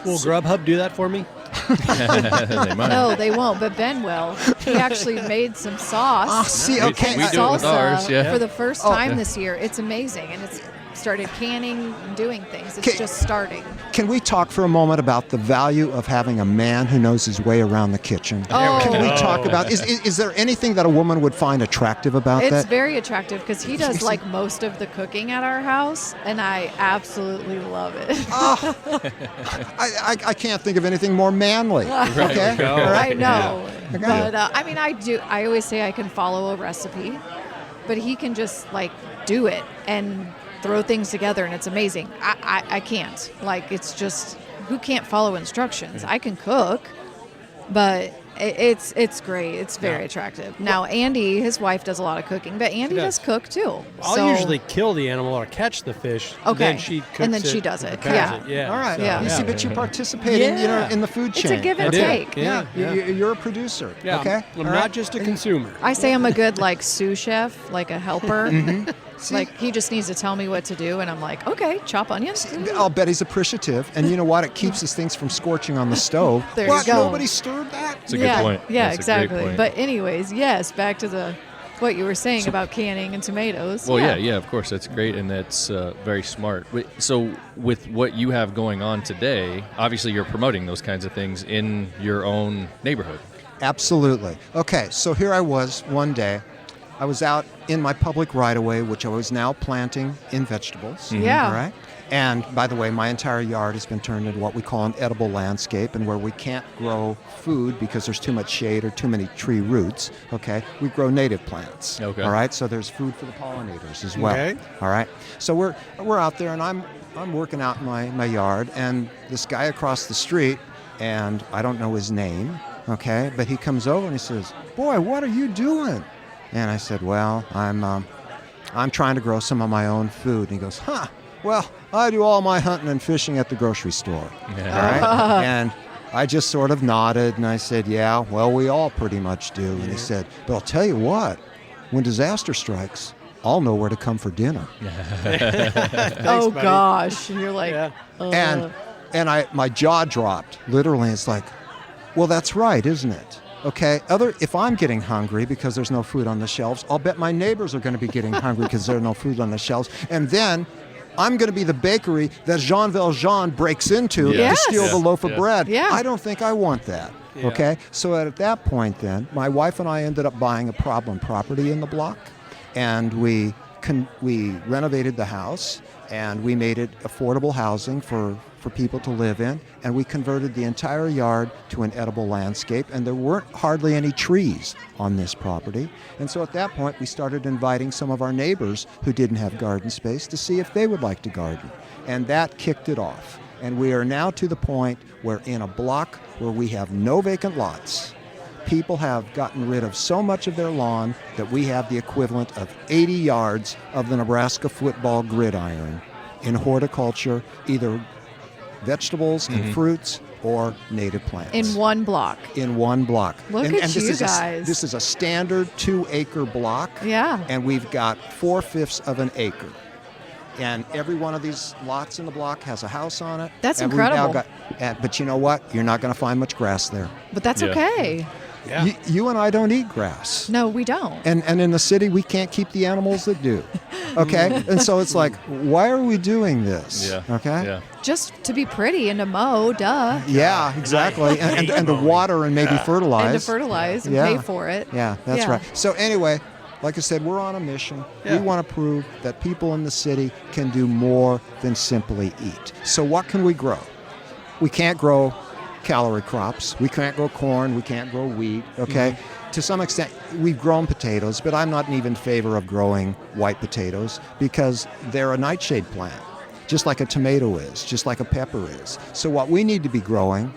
Will Grubhub do that for me? They might. No, they won't, but Ben will. He actually made some sauce. Ah, see, We- okay. we do it with salsa ours, yeah. for the first Oh. time this year. It's amazing, and it's started canning and doing things. It's Okay. just starting. Can we talk for a moment about the value of having a man who knows his way around the kitchen? Oh. Can we talk about, is there anything that a woman would find attractive about It's that? very attractive because he does like most of the cooking at our house, and I absolutely love it. I can't think of anything more manly. Okay? go. All right? I know, Okay. but I mean, I do. I always say I can follow a recipe, but he can just like do it and throw things together, and it's amazing. I can't. Like, it's just, who can't follow instructions? I can cook, but it's great. It's very attractive. Now, Andy, his wife, does a lot of cooking, but Andy does. does cook too. I'll So- usually kill the animal or catch the fish. Okay. Then she cooks And then she it does and it. prepares Yeah. it. Yeah. All right. Yeah. You see, but you participate in, Yeah. in the food It's chain. a give and I do. take. Yeah. You're a producer. Yeah. Okay? I'm All not right? just a consumer. I say I'm a good like sous chef, like a helper. Like, he just needs to tell me what to do, and I'm like, okay, chop onions. I'll bet he's appreciative. And you know what? It keeps his things from scorching on the stove. There what? you go. Nobody stirred that? It's a good point. Yeah, That's a great exactly. point. But anyways, yes, back to what you were saying about canning and tomatoes. Well, yeah, of course, that's great, and that's very smart. So with what you have going on today, obviously you're promoting those kinds of things in your own neighborhood. Absolutely. Okay, so here I was one day. I was out in my public right-of-way, which I was now planting in vegetables. Yeah. All right. And by the way, my entire yard has been turned into what we call an edible landscape, and where we can't grow food because there's too much shade or too many tree roots, okay, we grow native plants. Okay. All right, so there's food for the pollinators as well. Okay. All right. So we're out there, and I'm working out in my yard, and this guy across the street, and I don't know his name, okay, but he comes over and he says, "Boy, what are you doing?" And I said, "Well, I'm trying to grow some of my own food." And he goes, "Huh, well, I do all my hunting and fishing at the grocery store." Yeah. All right? And I just sort of nodded and I said, "Yeah, well, we all pretty much do." And he said, "But I'll tell you what, when disaster strikes, I'll know where to come for dinner." Oh, buddy. gosh. And you're like, Yeah. And my jaw dropped. Literally, it's like, well, that's right, isn't it? Okay, if I'm getting hungry because there's no food on the shelves, I'll bet my neighbors are going to be getting hungry because there's no food on the shelves. And then I'm going to be the bakery that Jean Valjean breaks into to Yes. steal the loaf of bread. Yeah. I don't think I want that. Yeah. Okay, so at that point then, my wife and I ended up buying a problem property in the block, and we renovated the house, and we made it affordable housing for people to live in, and we converted the entire yard to an edible landscape, and there weren't hardly any trees on this property. And so at that point, we started inviting some of our neighbors who didn't have garden space to see if they would like to garden. And that kicked it off. And we are now to the point where in a block where we have no vacant lots, people have gotten rid of so much of their lawn that we have the equivalent of 80 yards of the Nebraska football gridiron in horticulture, either vegetables and fruits or native plants. in one block. In one block. Look and, at and this you is guys. This is a standard 2-acre block. Yeah. And we've got 4/5 of an acre. And every one of these lots in the block has a house on it. That's And we've now incredible. but you know what? You're not going to find much grass there. But that's Yeah. okay. Yeah. You and I don't eat grass. No, we don't. And in the city, we can't keep the animals that do. Okay? And so it's like, why are we doing this? Yeah. Okay? Yeah. Just to be pretty and to mow, duh. Yeah, exactly. And to water and maybe fertilize. And to fertilize and Yeah. pay for it. Yeah, that's Yeah. right. So anyway, like I said, we're on a mission. Yeah. We want to prove that people in the city can do more than simply eat. So what can we grow? We can't grow calorie crops. We can't grow corn. We can't grow wheat. Okay? To some extent, we've grown potatoes, but I'm not even in favor of growing white potatoes because they're a nightshade plant, just like a tomato is, just like a pepper is. So what we need to be growing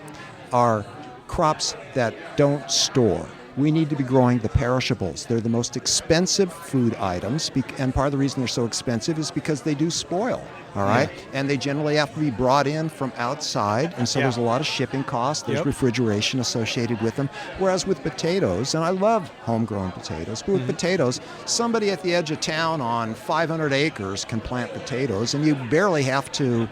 are crops that don't store. We need to be growing the perishables. They're the most expensive food items, and part of the reason they're so expensive is because they do spoil, all right? And they generally have to be brought in from outside, and so there's a lot of shipping costs. There's Yep. refrigeration associated with them. Whereas with potatoes, and I love homegrown potatoes, but with potatoes, somebody at the edge of town on 500 acres can plant potatoes, and you barely have to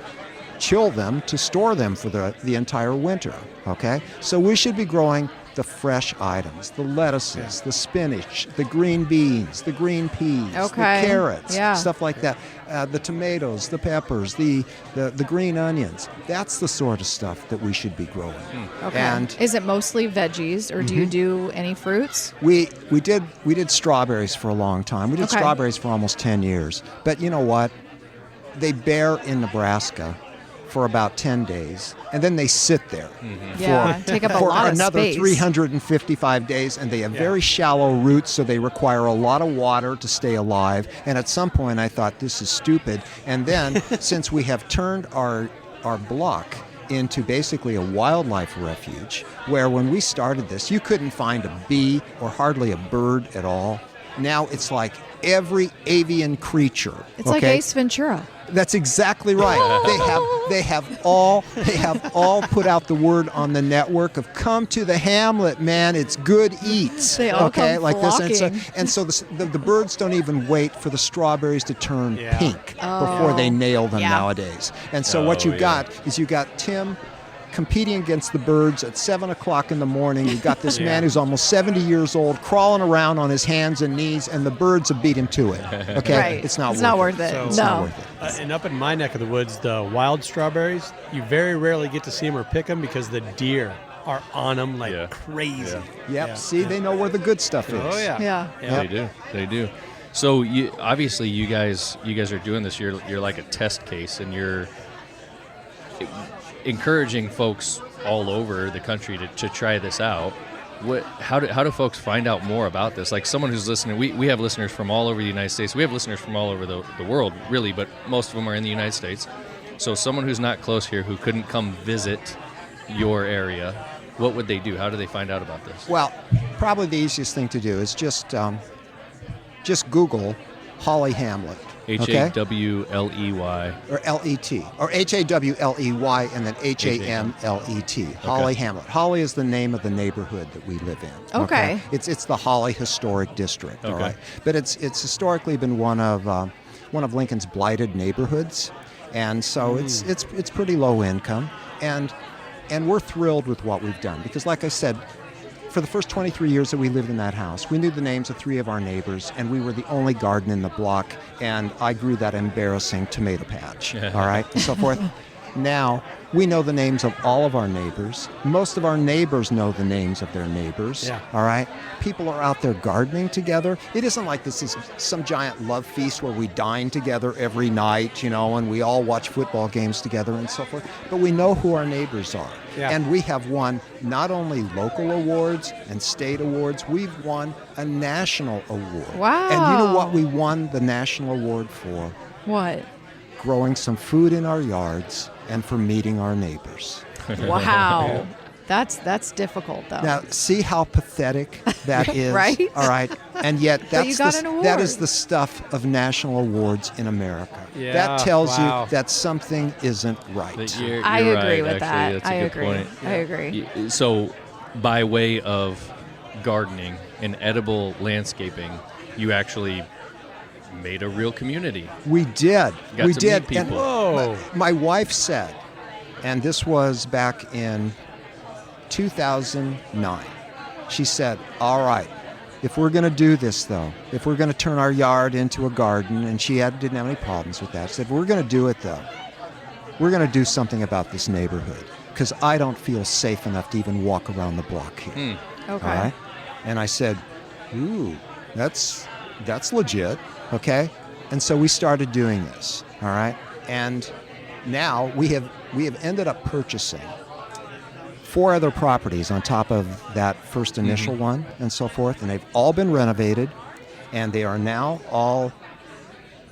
chill them to store them for the entire winter, okay? So we should be growing the fresh items, the lettuces, the spinach, the green beans, the green peas, Okay. the carrots, Yeah. stuff like that, the tomatoes, the peppers, the green onions. That's the sort of stuff that we should be growing. Okay. And is it mostly veggies, or do you do any fruits? we did strawberries for a long time. We did Okay. strawberries for almost 10 years. But you know what? They bear in Nebraska for about 10 days, and then they sit there Yeah, take up a for lot of another space. 355 days, and they have very shallow roots, so they require a lot of water to stay alive. And at some point I thought, this is stupid. And then since we have turned our block into basically a wildlife refuge, where when we started this, you couldn't find a bee or hardly a bird at all. Now it's like every avian creature. It's like Ace Ventura. That's exactly right. They have all put out the word on the network of come to the hamlet, man. It's good eats. They all come like flocking. this, and so the birds don't even wait for the strawberries to turn pink before they nail them nowadays. And so what you've got is you got Tim competing against the birds at 7 o'clock in the morning. You've got this man who's almost 70 years old crawling around on his hands and knees, and the birds have beat him to it. Okay, Right. it's not worth it. So- It's No. not worth it. And up in my neck of the woods, the wild strawberries, you very rarely get to see them or pick them because the deer are on them like crazy. Yeah. Yep. Yeah. See, they know where the good stuff is. Oh yeah. Yeah. They do. So obviously you guys are doing this. You're like a test case, and you're encouraging folks all over the country to try this out. How do folks find out more about this? Like someone who's listening, we have listeners from all over the United States. We have listeners from all over the world, really, but most of them are in the United States. So someone who's not close here, who couldn't come visit your area, what would they do? How do they find out about this? Well, probably the easiest thing to do is just Google Holly Hamlet. Hawley. Or L-E-T. Or Hawley and then Hamlet. Holly Hamlet. Holly is the name of the neighborhood that we live in. Okay. It's the Holly Historic District. All Okay. right. But it's historically been one of Lincoln's blighted neighborhoods, and so it's pretty low income, and we're thrilled with what we've done because, like I said, for the first 23 years that we lived in that house, we knew the names of 3 of our neighbors, and we were the only garden in the block, and I grew that embarrassing tomato patch, all right, and so forth. Now, we know the names of all of our neighbors. Most of our neighbors know the names of their neighbors, all right? People are out there gardening together. It isn't like this is some giant love feast where we dine together every night, and we all watch football games together and so forth, but we know who our neighbors are. Yeah. And we have won not only local awards and state awards, we've won a national award. Wow. And you know what we won the national award for? What? Growing some food in our yards and for meeting our neighbors. Wow. That's difficult though. Now, see how pathetic that is? Right? All right. And yet, But you got an award. that is the stuff of national awards in America. Yeah, That tells wow. you that something isn't right. You're I agree right, with actually. that. That's a I good agree. point. I agree. So, by way of gardening and edible landscaping, you actually made a real community. We did. Got We to did. meet people. Whoa. My wife said, and this was back in 2009, she said, all right, if we're going to do this, though, if we're going to turn our yard into a garden, and she didn't have any problems with that, she said, if we're going to do it, though, we're going to do something about this neighborhood because I don't feel safe enough to even walk around the block here. Okay. All right? And I said, ooh, that's legit, okay? And so we started doing this, all right? And now we have ended up purchasing 4 other properties on top of that first initial one and so forth, and they've all been renovated, and they are now all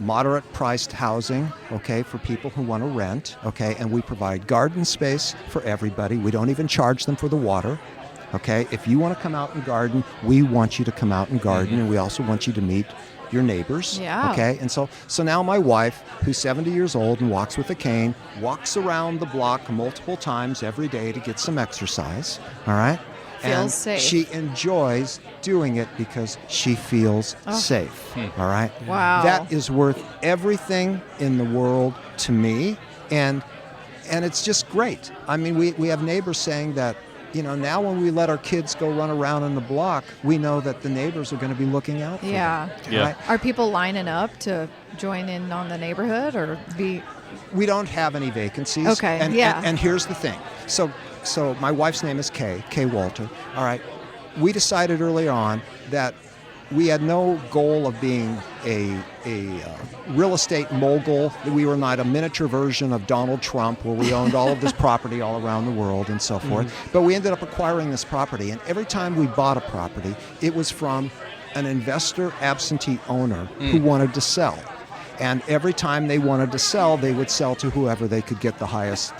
moderate priced housing, okay, for people who want to rent, okay, and we provide garden space for everybody. We don't even charge them for the water. Okay, if you want to come out and garden, we want you to come out and garden, and we also want you to meet your neighbors. Yeah. Okay, and so now my wife, who's 70 years old and walks with a cane, walks around the block multiple times every day to get some exercise. All right, Feels and safe. she enjoys doing it because she feels safe. All right. Wow. That is worth everything in the world to me, and it's just great. I mean, we have neighbors saying that, now when we let our kids go run around in the block, we know that the neighbors are going to be looking out for them. Yeah. Right? Are people lining up to join in on the neighborhood or be? We don't have any vacancies. Okay, And here's the thing. So my wife's name is Kay Walter. All right. We decided early on that we had no goal of being a real estate mogul. We were not a miniature version of Donald Trump where we owned all of this property all around the world and so forth. But we ended up acquiring this property. And every time we bought a property, it was from an investor absentee owner who wanted to sell. And every time they wanted to sell, they would sell to whoever they could get the highest,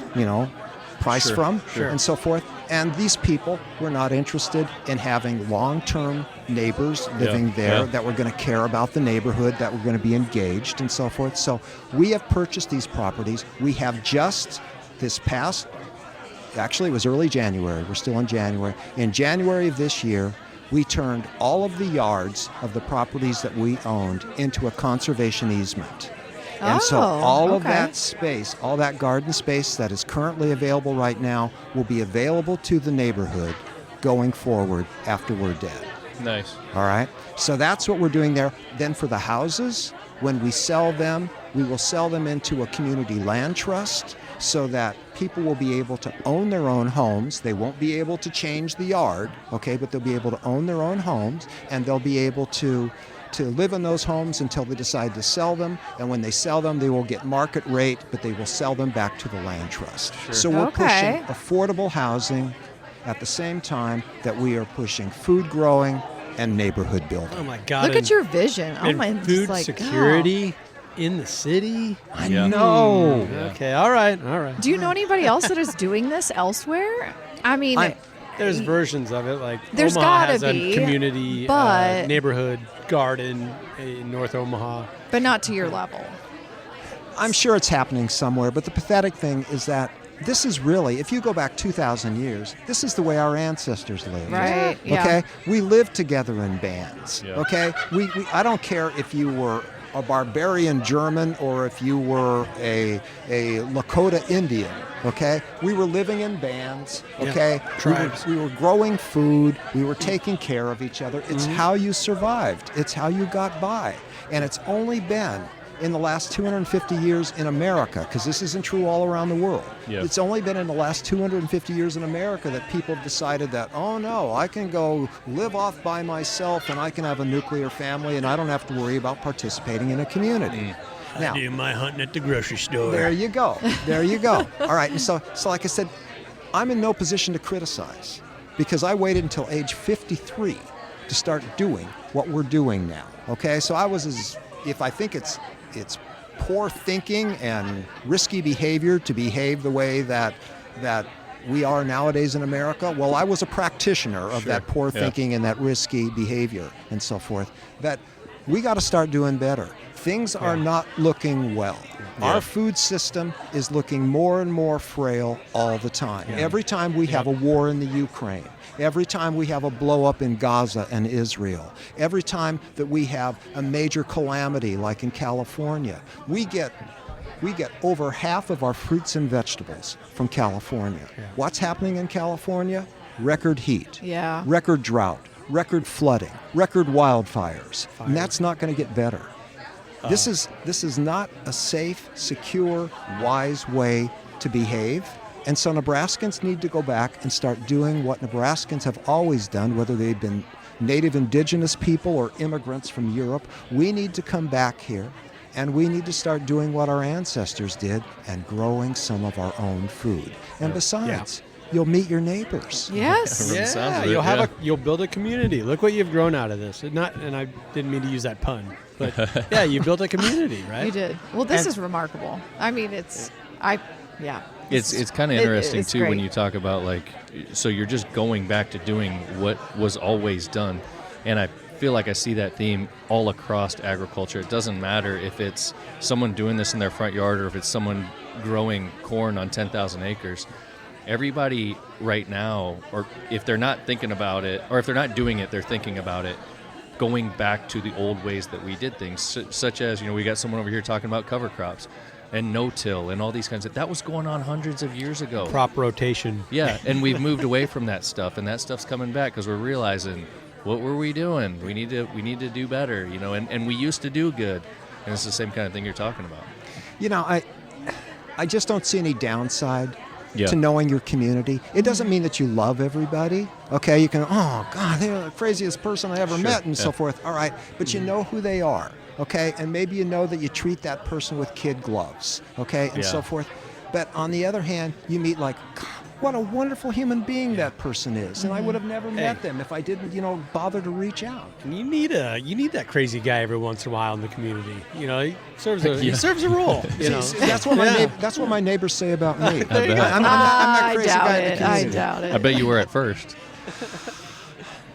price from, Sure. and so forth. And these people were not interested in having long-term neighbors living there that were going to care about the neighborhood, that were going to be engaged, and so forth. So we have purchased these properties. We have just this past, actually it was early January, we're still in January. In January of this year, we turned all of the yards of the properties that we owned into a conservation easement. And so all of that space, all that garden space that is currently available right now will be available to the neighborhood going forward after we're dead. Nice. All right? So that's what we're doing there. Then for the houses, when we sell them, we will sell them into a community land trust so that people will be able to own their own homes. They won't be able to change the yard, okay, but they'll be able to own their own homes, and they'll be able to live in those homes until they decide to sell them. And when they sell them, they will get market rate, but they will sell them back to the land trust. Sure. So we're pushing affordable housing at the same time that we are pushing food growing and neighborhood building. Oh my God! Look at your vision. Oh and my, food like, security in the city. I know. Okay, all right. Do you know anybody else that is doing this elsewhere? I mean, There's versions of it, like There's Omaha gotta has be, a community but- neighborhood garden in North Omaha. but not to your level. I'm sure it's happening somewhere, but the pathetic thing is that this is really, if you go back 2,000 years, this is the way our ancestors lived. Right, yeah. Okay? We lived together in bands. Yeah. Okay? I don't care if you were a barbarian German or if you were a Lakota Indian. Okay? We were living in bands. Okay? Tribes. We were growing food. We were taking care of each other. It's how you survived. It's how you got by. And it's only been in the last 250 years in America, because this isn't true all around the world. Yeah. It's only been in the last 250 years in America that people have decided that, oh no, I can go live off by myself and I can have a nuclear family and I don't have to worry about participating in a community. Now, Do my hunting at the grocery store. there you go. There you go. All right. And so like I said, I'm in no position to criticize because I waited until age 53 to start doing what we're doing now. Okay. So if I think it's poor thinking and risky behavior to behave the way that we are nowadays in America. Well, I was a practitioner of that poor thinking and that risky behavior and so forth. That we got to start doing better. Things are not looking well. Our food system is looking more and more frail all the time. Every time we have a war in the Ukraine, every time we have a blow up in Gaza and Israel, every time that we have a major calamity like in California, we get over half of our fruits and vegetables from California. What's happening in California? Record heat, record drought, record flooding, record wildfires. And that's not going to get better. This is not a safe, secure, wise way to behave. And so Nebraskans need to go back and start doing what Nebraskans have always done, whether they've been native indigenous people or immigrants from Europe. We need to come back here and we need to start doing what our ancestors did and growing some of our own food. And besides, you'll meet your neighbors. Yes. You'll build a community. Look what you've grown out of this. And I didn't mean to use that pun, but yeah, you built a community, right? You did. Well, this is remarkable. I mean, It's kind of interesting it's too great. when you talk about so you're just going back to doing what was always done, and I feel like I see that theme all across agriculture. It doesn't matter if it's someone doing this in their front yard or if it's someone growing corn on 10,000 acres. Everybody right now, or if they're not thinking about it, or if they're not doing it, they're thinking about it, going back to the old ways that we did things, such as, we got someone over here talking about cover crops and no-till and all these kinds of, that was going on hundreds of years ago. Crop rotation. Yeah, and we've moved away from that stuff, and that stuff's coming back because we're realizing, what were we doing? We need to do better, and we used to do good, and it's the same kind of thing you're talking about. I just don't see any downside to knowing your community. It doesn't mean that you love everybody. Okay, you can, oh God, they're the craziest person I ever met and so forth. All right, but you know who they are. Okay, and maybe you know that you treat that person with kid gloves. Okay, and so forth. But on the other hand, you meet what a wonderful human being that person is, and I would have never met them if I didn't, bother to reach out. And you need that crazy guy every once in a while in the community. He serves a role. That's what my neighbors say about me. I'm that crazy guy in the community. I doubt it. I bet you were at first.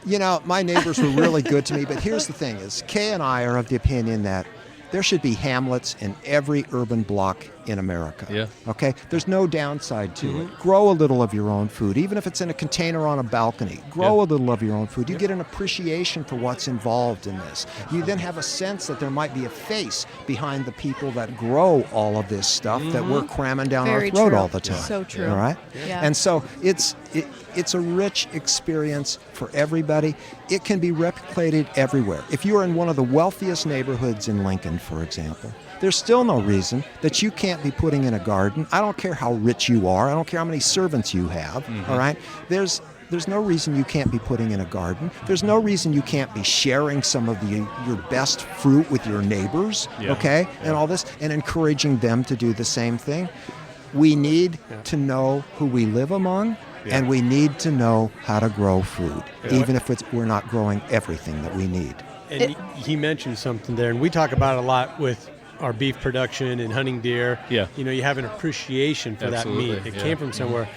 My neighbors were really good to me, but here's the thing is, Kay and I are of the opinion that there should be hamlets in every urban block in America. Yeah. Okay? There's no downside to it. Grow a little of your own food, even if it's in a container on a balcony. Grow a little of your own food. You get an appreciation for what's involved in this. You then have a sense that there might be a face behind the people that grow all of this stuff that we're cramming down Very our throat true. all the time. So true. All right? Yeah. And so it's a rich experience for everybody. It can be replicated everywhere. If you are in one of the wealthiest neighborhoods in Lincoln, for example, there's still no reason that you can't be putting in a garden. I don't care how rich you are. I don't care how many servants you have. All right? There's no reason you can't be putting in a garden. There's no reason you can't be sharing some of your best fruit with your neighbors, okay? And all this, and encouraging them to do the same thing. We need to know who we live among. Yeah. And we need to know how to grow food, even if we're not growing everything that we need. And he mentioned something there, and we talk about it a lot with our beef production and hunting deer. Yeah. You have an appreciation for Absolutely. that meat. It came from somewhere.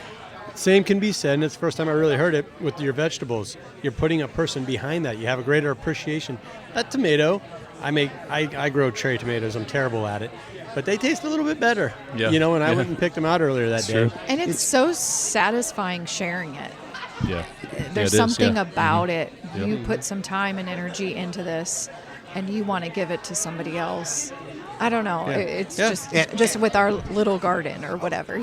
Same can be said, and it's the first time I really heard it with your vegetables. You're putting a person behind that. You have a greater appreciation. That tomato, I grow cherry tomatoes. I'm terrible at it. But they taste a little bit better, and I went and picked them out earlier that day. True. And it's so satisfying sharing it. Yeah. There's it is, something yeah. about it. Yep. You put some time and energy into this, and you want to give it to somebody else. I don't know. Yeah. It's Yeah. just with our little garden or whatever,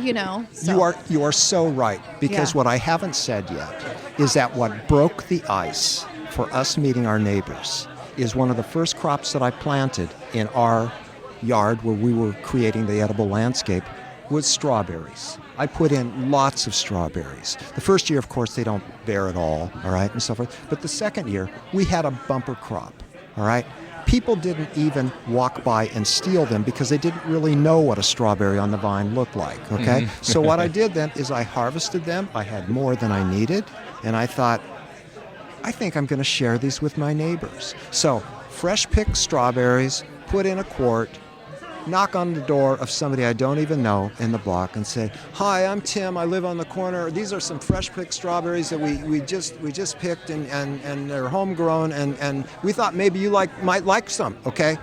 So. You are so right, because what I haven't said yet is that what broke the ice for us meeting our neighbors is one of the first crops that I planted in our yard where we were creating the edible landscape was strawberries. I put in lots of strawberries. The first year, of course, they don't bear at all right, and so forth. But the second year, we had a bumper crop, all right? People didn't even walk by and steal them because they didn't really know what a strawberry on the vine looked like, okay? So what I did then is I harvested them. I had more than I needed, and I thought, I think I'm going to share these with my neighbors. So fresh picked strawberries, put in a quart, knock on the door of somebody I don't even know in the block and say, "Hi, I'm Tim. I live on the corner. These are some fresh picked strawberries that we just picked and they're homegrown and we thought maybe you might like some." Okay,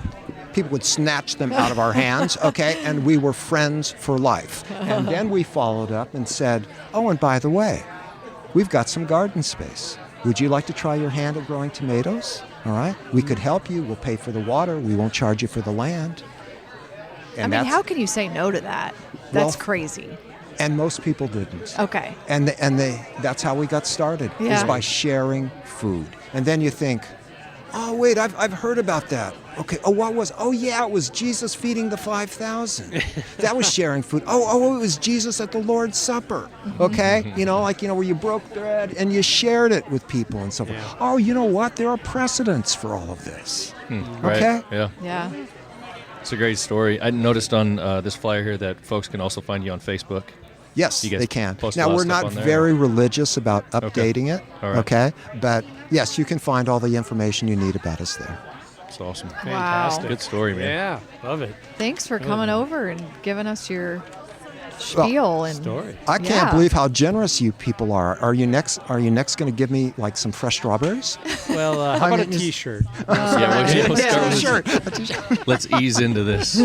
people would snatch them out of our hands. Okay, and we were friends for life. And then we followed up and said, "Oh, and by the way, we've got some garden space. Would you like to try your hand at growing tomatoes? All right, we could help you. We'll pay for the water. We won't charge you for the land." And how can you say no to that? That's crazy. And most people didn't. Okay. And that's how we got started, is by sharing food. And then you think, oh, wait, I've heard about that. Okay, it was Jesus feeding the 5,000. That was sharing food. Oh, it was Jesus at the Lord's Supper. Okay? Where you broke bread and you shared it with people and so forth. Yeah. Oh, you know what? There are precedents for all of this. Okay? Right. Yeah. It's a great story. I noticed on this flyer here that folks can also find you on Facebook. Yes, they can. Post now, we're not very religious about updating it, all right. Okay? But, yes, you can find all the information you need about us there. It's awesome. Fantastic. Good story, man. Yeah, love it. Thanks for coming over and giving us your spiel and story. I can't believe how generous you people are. Are you next going to give me like some fresh strawberries? Well, how about a T-shirt? We'll start with let's ease into this.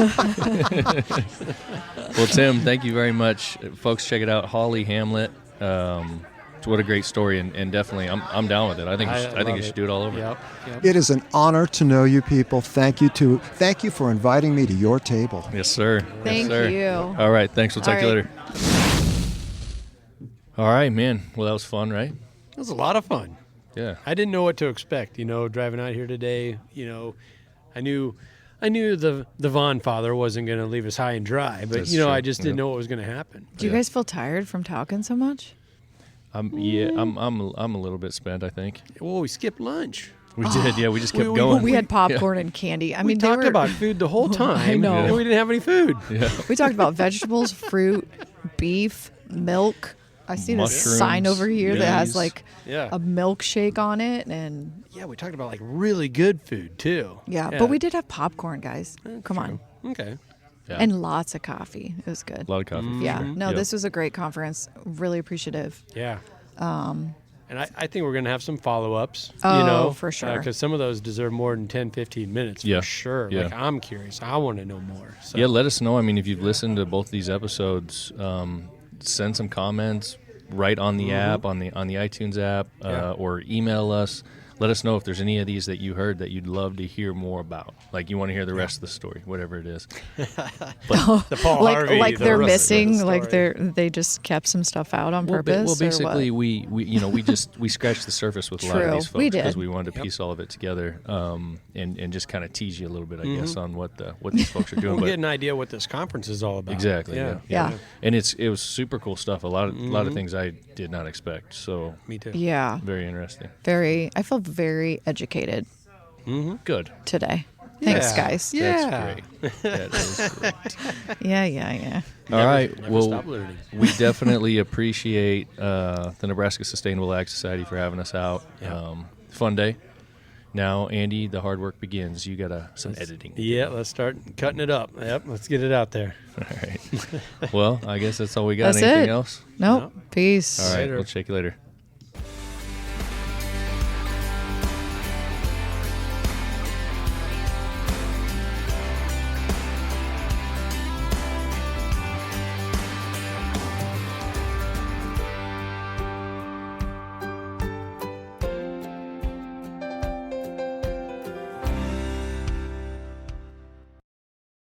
Well, Tim, thank you very much. Folks, check it out. Holly Hamlet. What a great story, and definitely, I'm down with it. I think you should do it all over. Yep. It is an honor to know you people. Thank you for inviting me to your table. Yes, sir. Thank you. All right, thanks. We'll talk to you All later. All right, man. Well, that was fun, right? It was a lot of fun. Yeah. I didn't know what to expect. Driving out here today. I knew the Vaughn father wasn't going to leave us high and dry, but That's true. I just didn't know what was going to happen. Do you guys feel tired from talking so much? I'm a little bit spent, I think. Well, we skipped lunch. We did, yeah. We just kept going. We had popcorn and candy. I mean, we talked about food the whole time. I know. And we didn't have any food. Yeah. We talked about vegetables, fruit, beef, milk. I see this mushrooms, sign over here that has veggies. like Yeah. a milkshake on it, and Yeah, we talked about like really good food too. yeah, but we did have popcorn, guys. Come on. Okay. Yeah. And lots of coffee. It was good. A lot of coffee. for Yeah. sure. No, Yep. this was a great conference. Really appreciative. Yeah. And I think we're going to have some follow-ups, Oh, you know, for sure. because some of those deserve more than 10, 15 minutes Yeah. for sure. Yeah. Like, I'm curious. I want to know more. So. Yeah, let us know. I mean, if you've listened to both these episodes, send some comments right on the app, on the iTunes app, Yeah. or email us. Let us know if there's any of these that you heard that you'd love to hear more about. Like you want to hear the rest of the story, whatever it is. The Paul like Harvey, like the they're rest of the missing, like story. they just kept some stuff out on Well, purpose. well, basically, or what? we scratched the surface with a lot of True, these we folks did. because we wanted to piece all of it together, and just kind of tease you a little bit, I guess, on what these folks are doing. We'll But get an idea what this conference is all about. exactly, yeah. Yeah. And it was super cool stuff. A lot of things I did not expect. So Me too. Yeah, very interesting. I felt very educated Good. today. Thanks, Yeah. guys. Yeah. That's great. That is great. Yeah. All right. Never Well, stop learning. we definitely appreciate the Nebraska Sustainable Ag Society for having us out. Yeah. Fun day. Now, Andy, the hard work begins. You got some editing. Yeah, let's start cutting it up. Yep, let's get it out there. All right. Well, I guess that's all we got. That's Anything it. else? Nope. No. Peace. All right. Later. We'll check you later.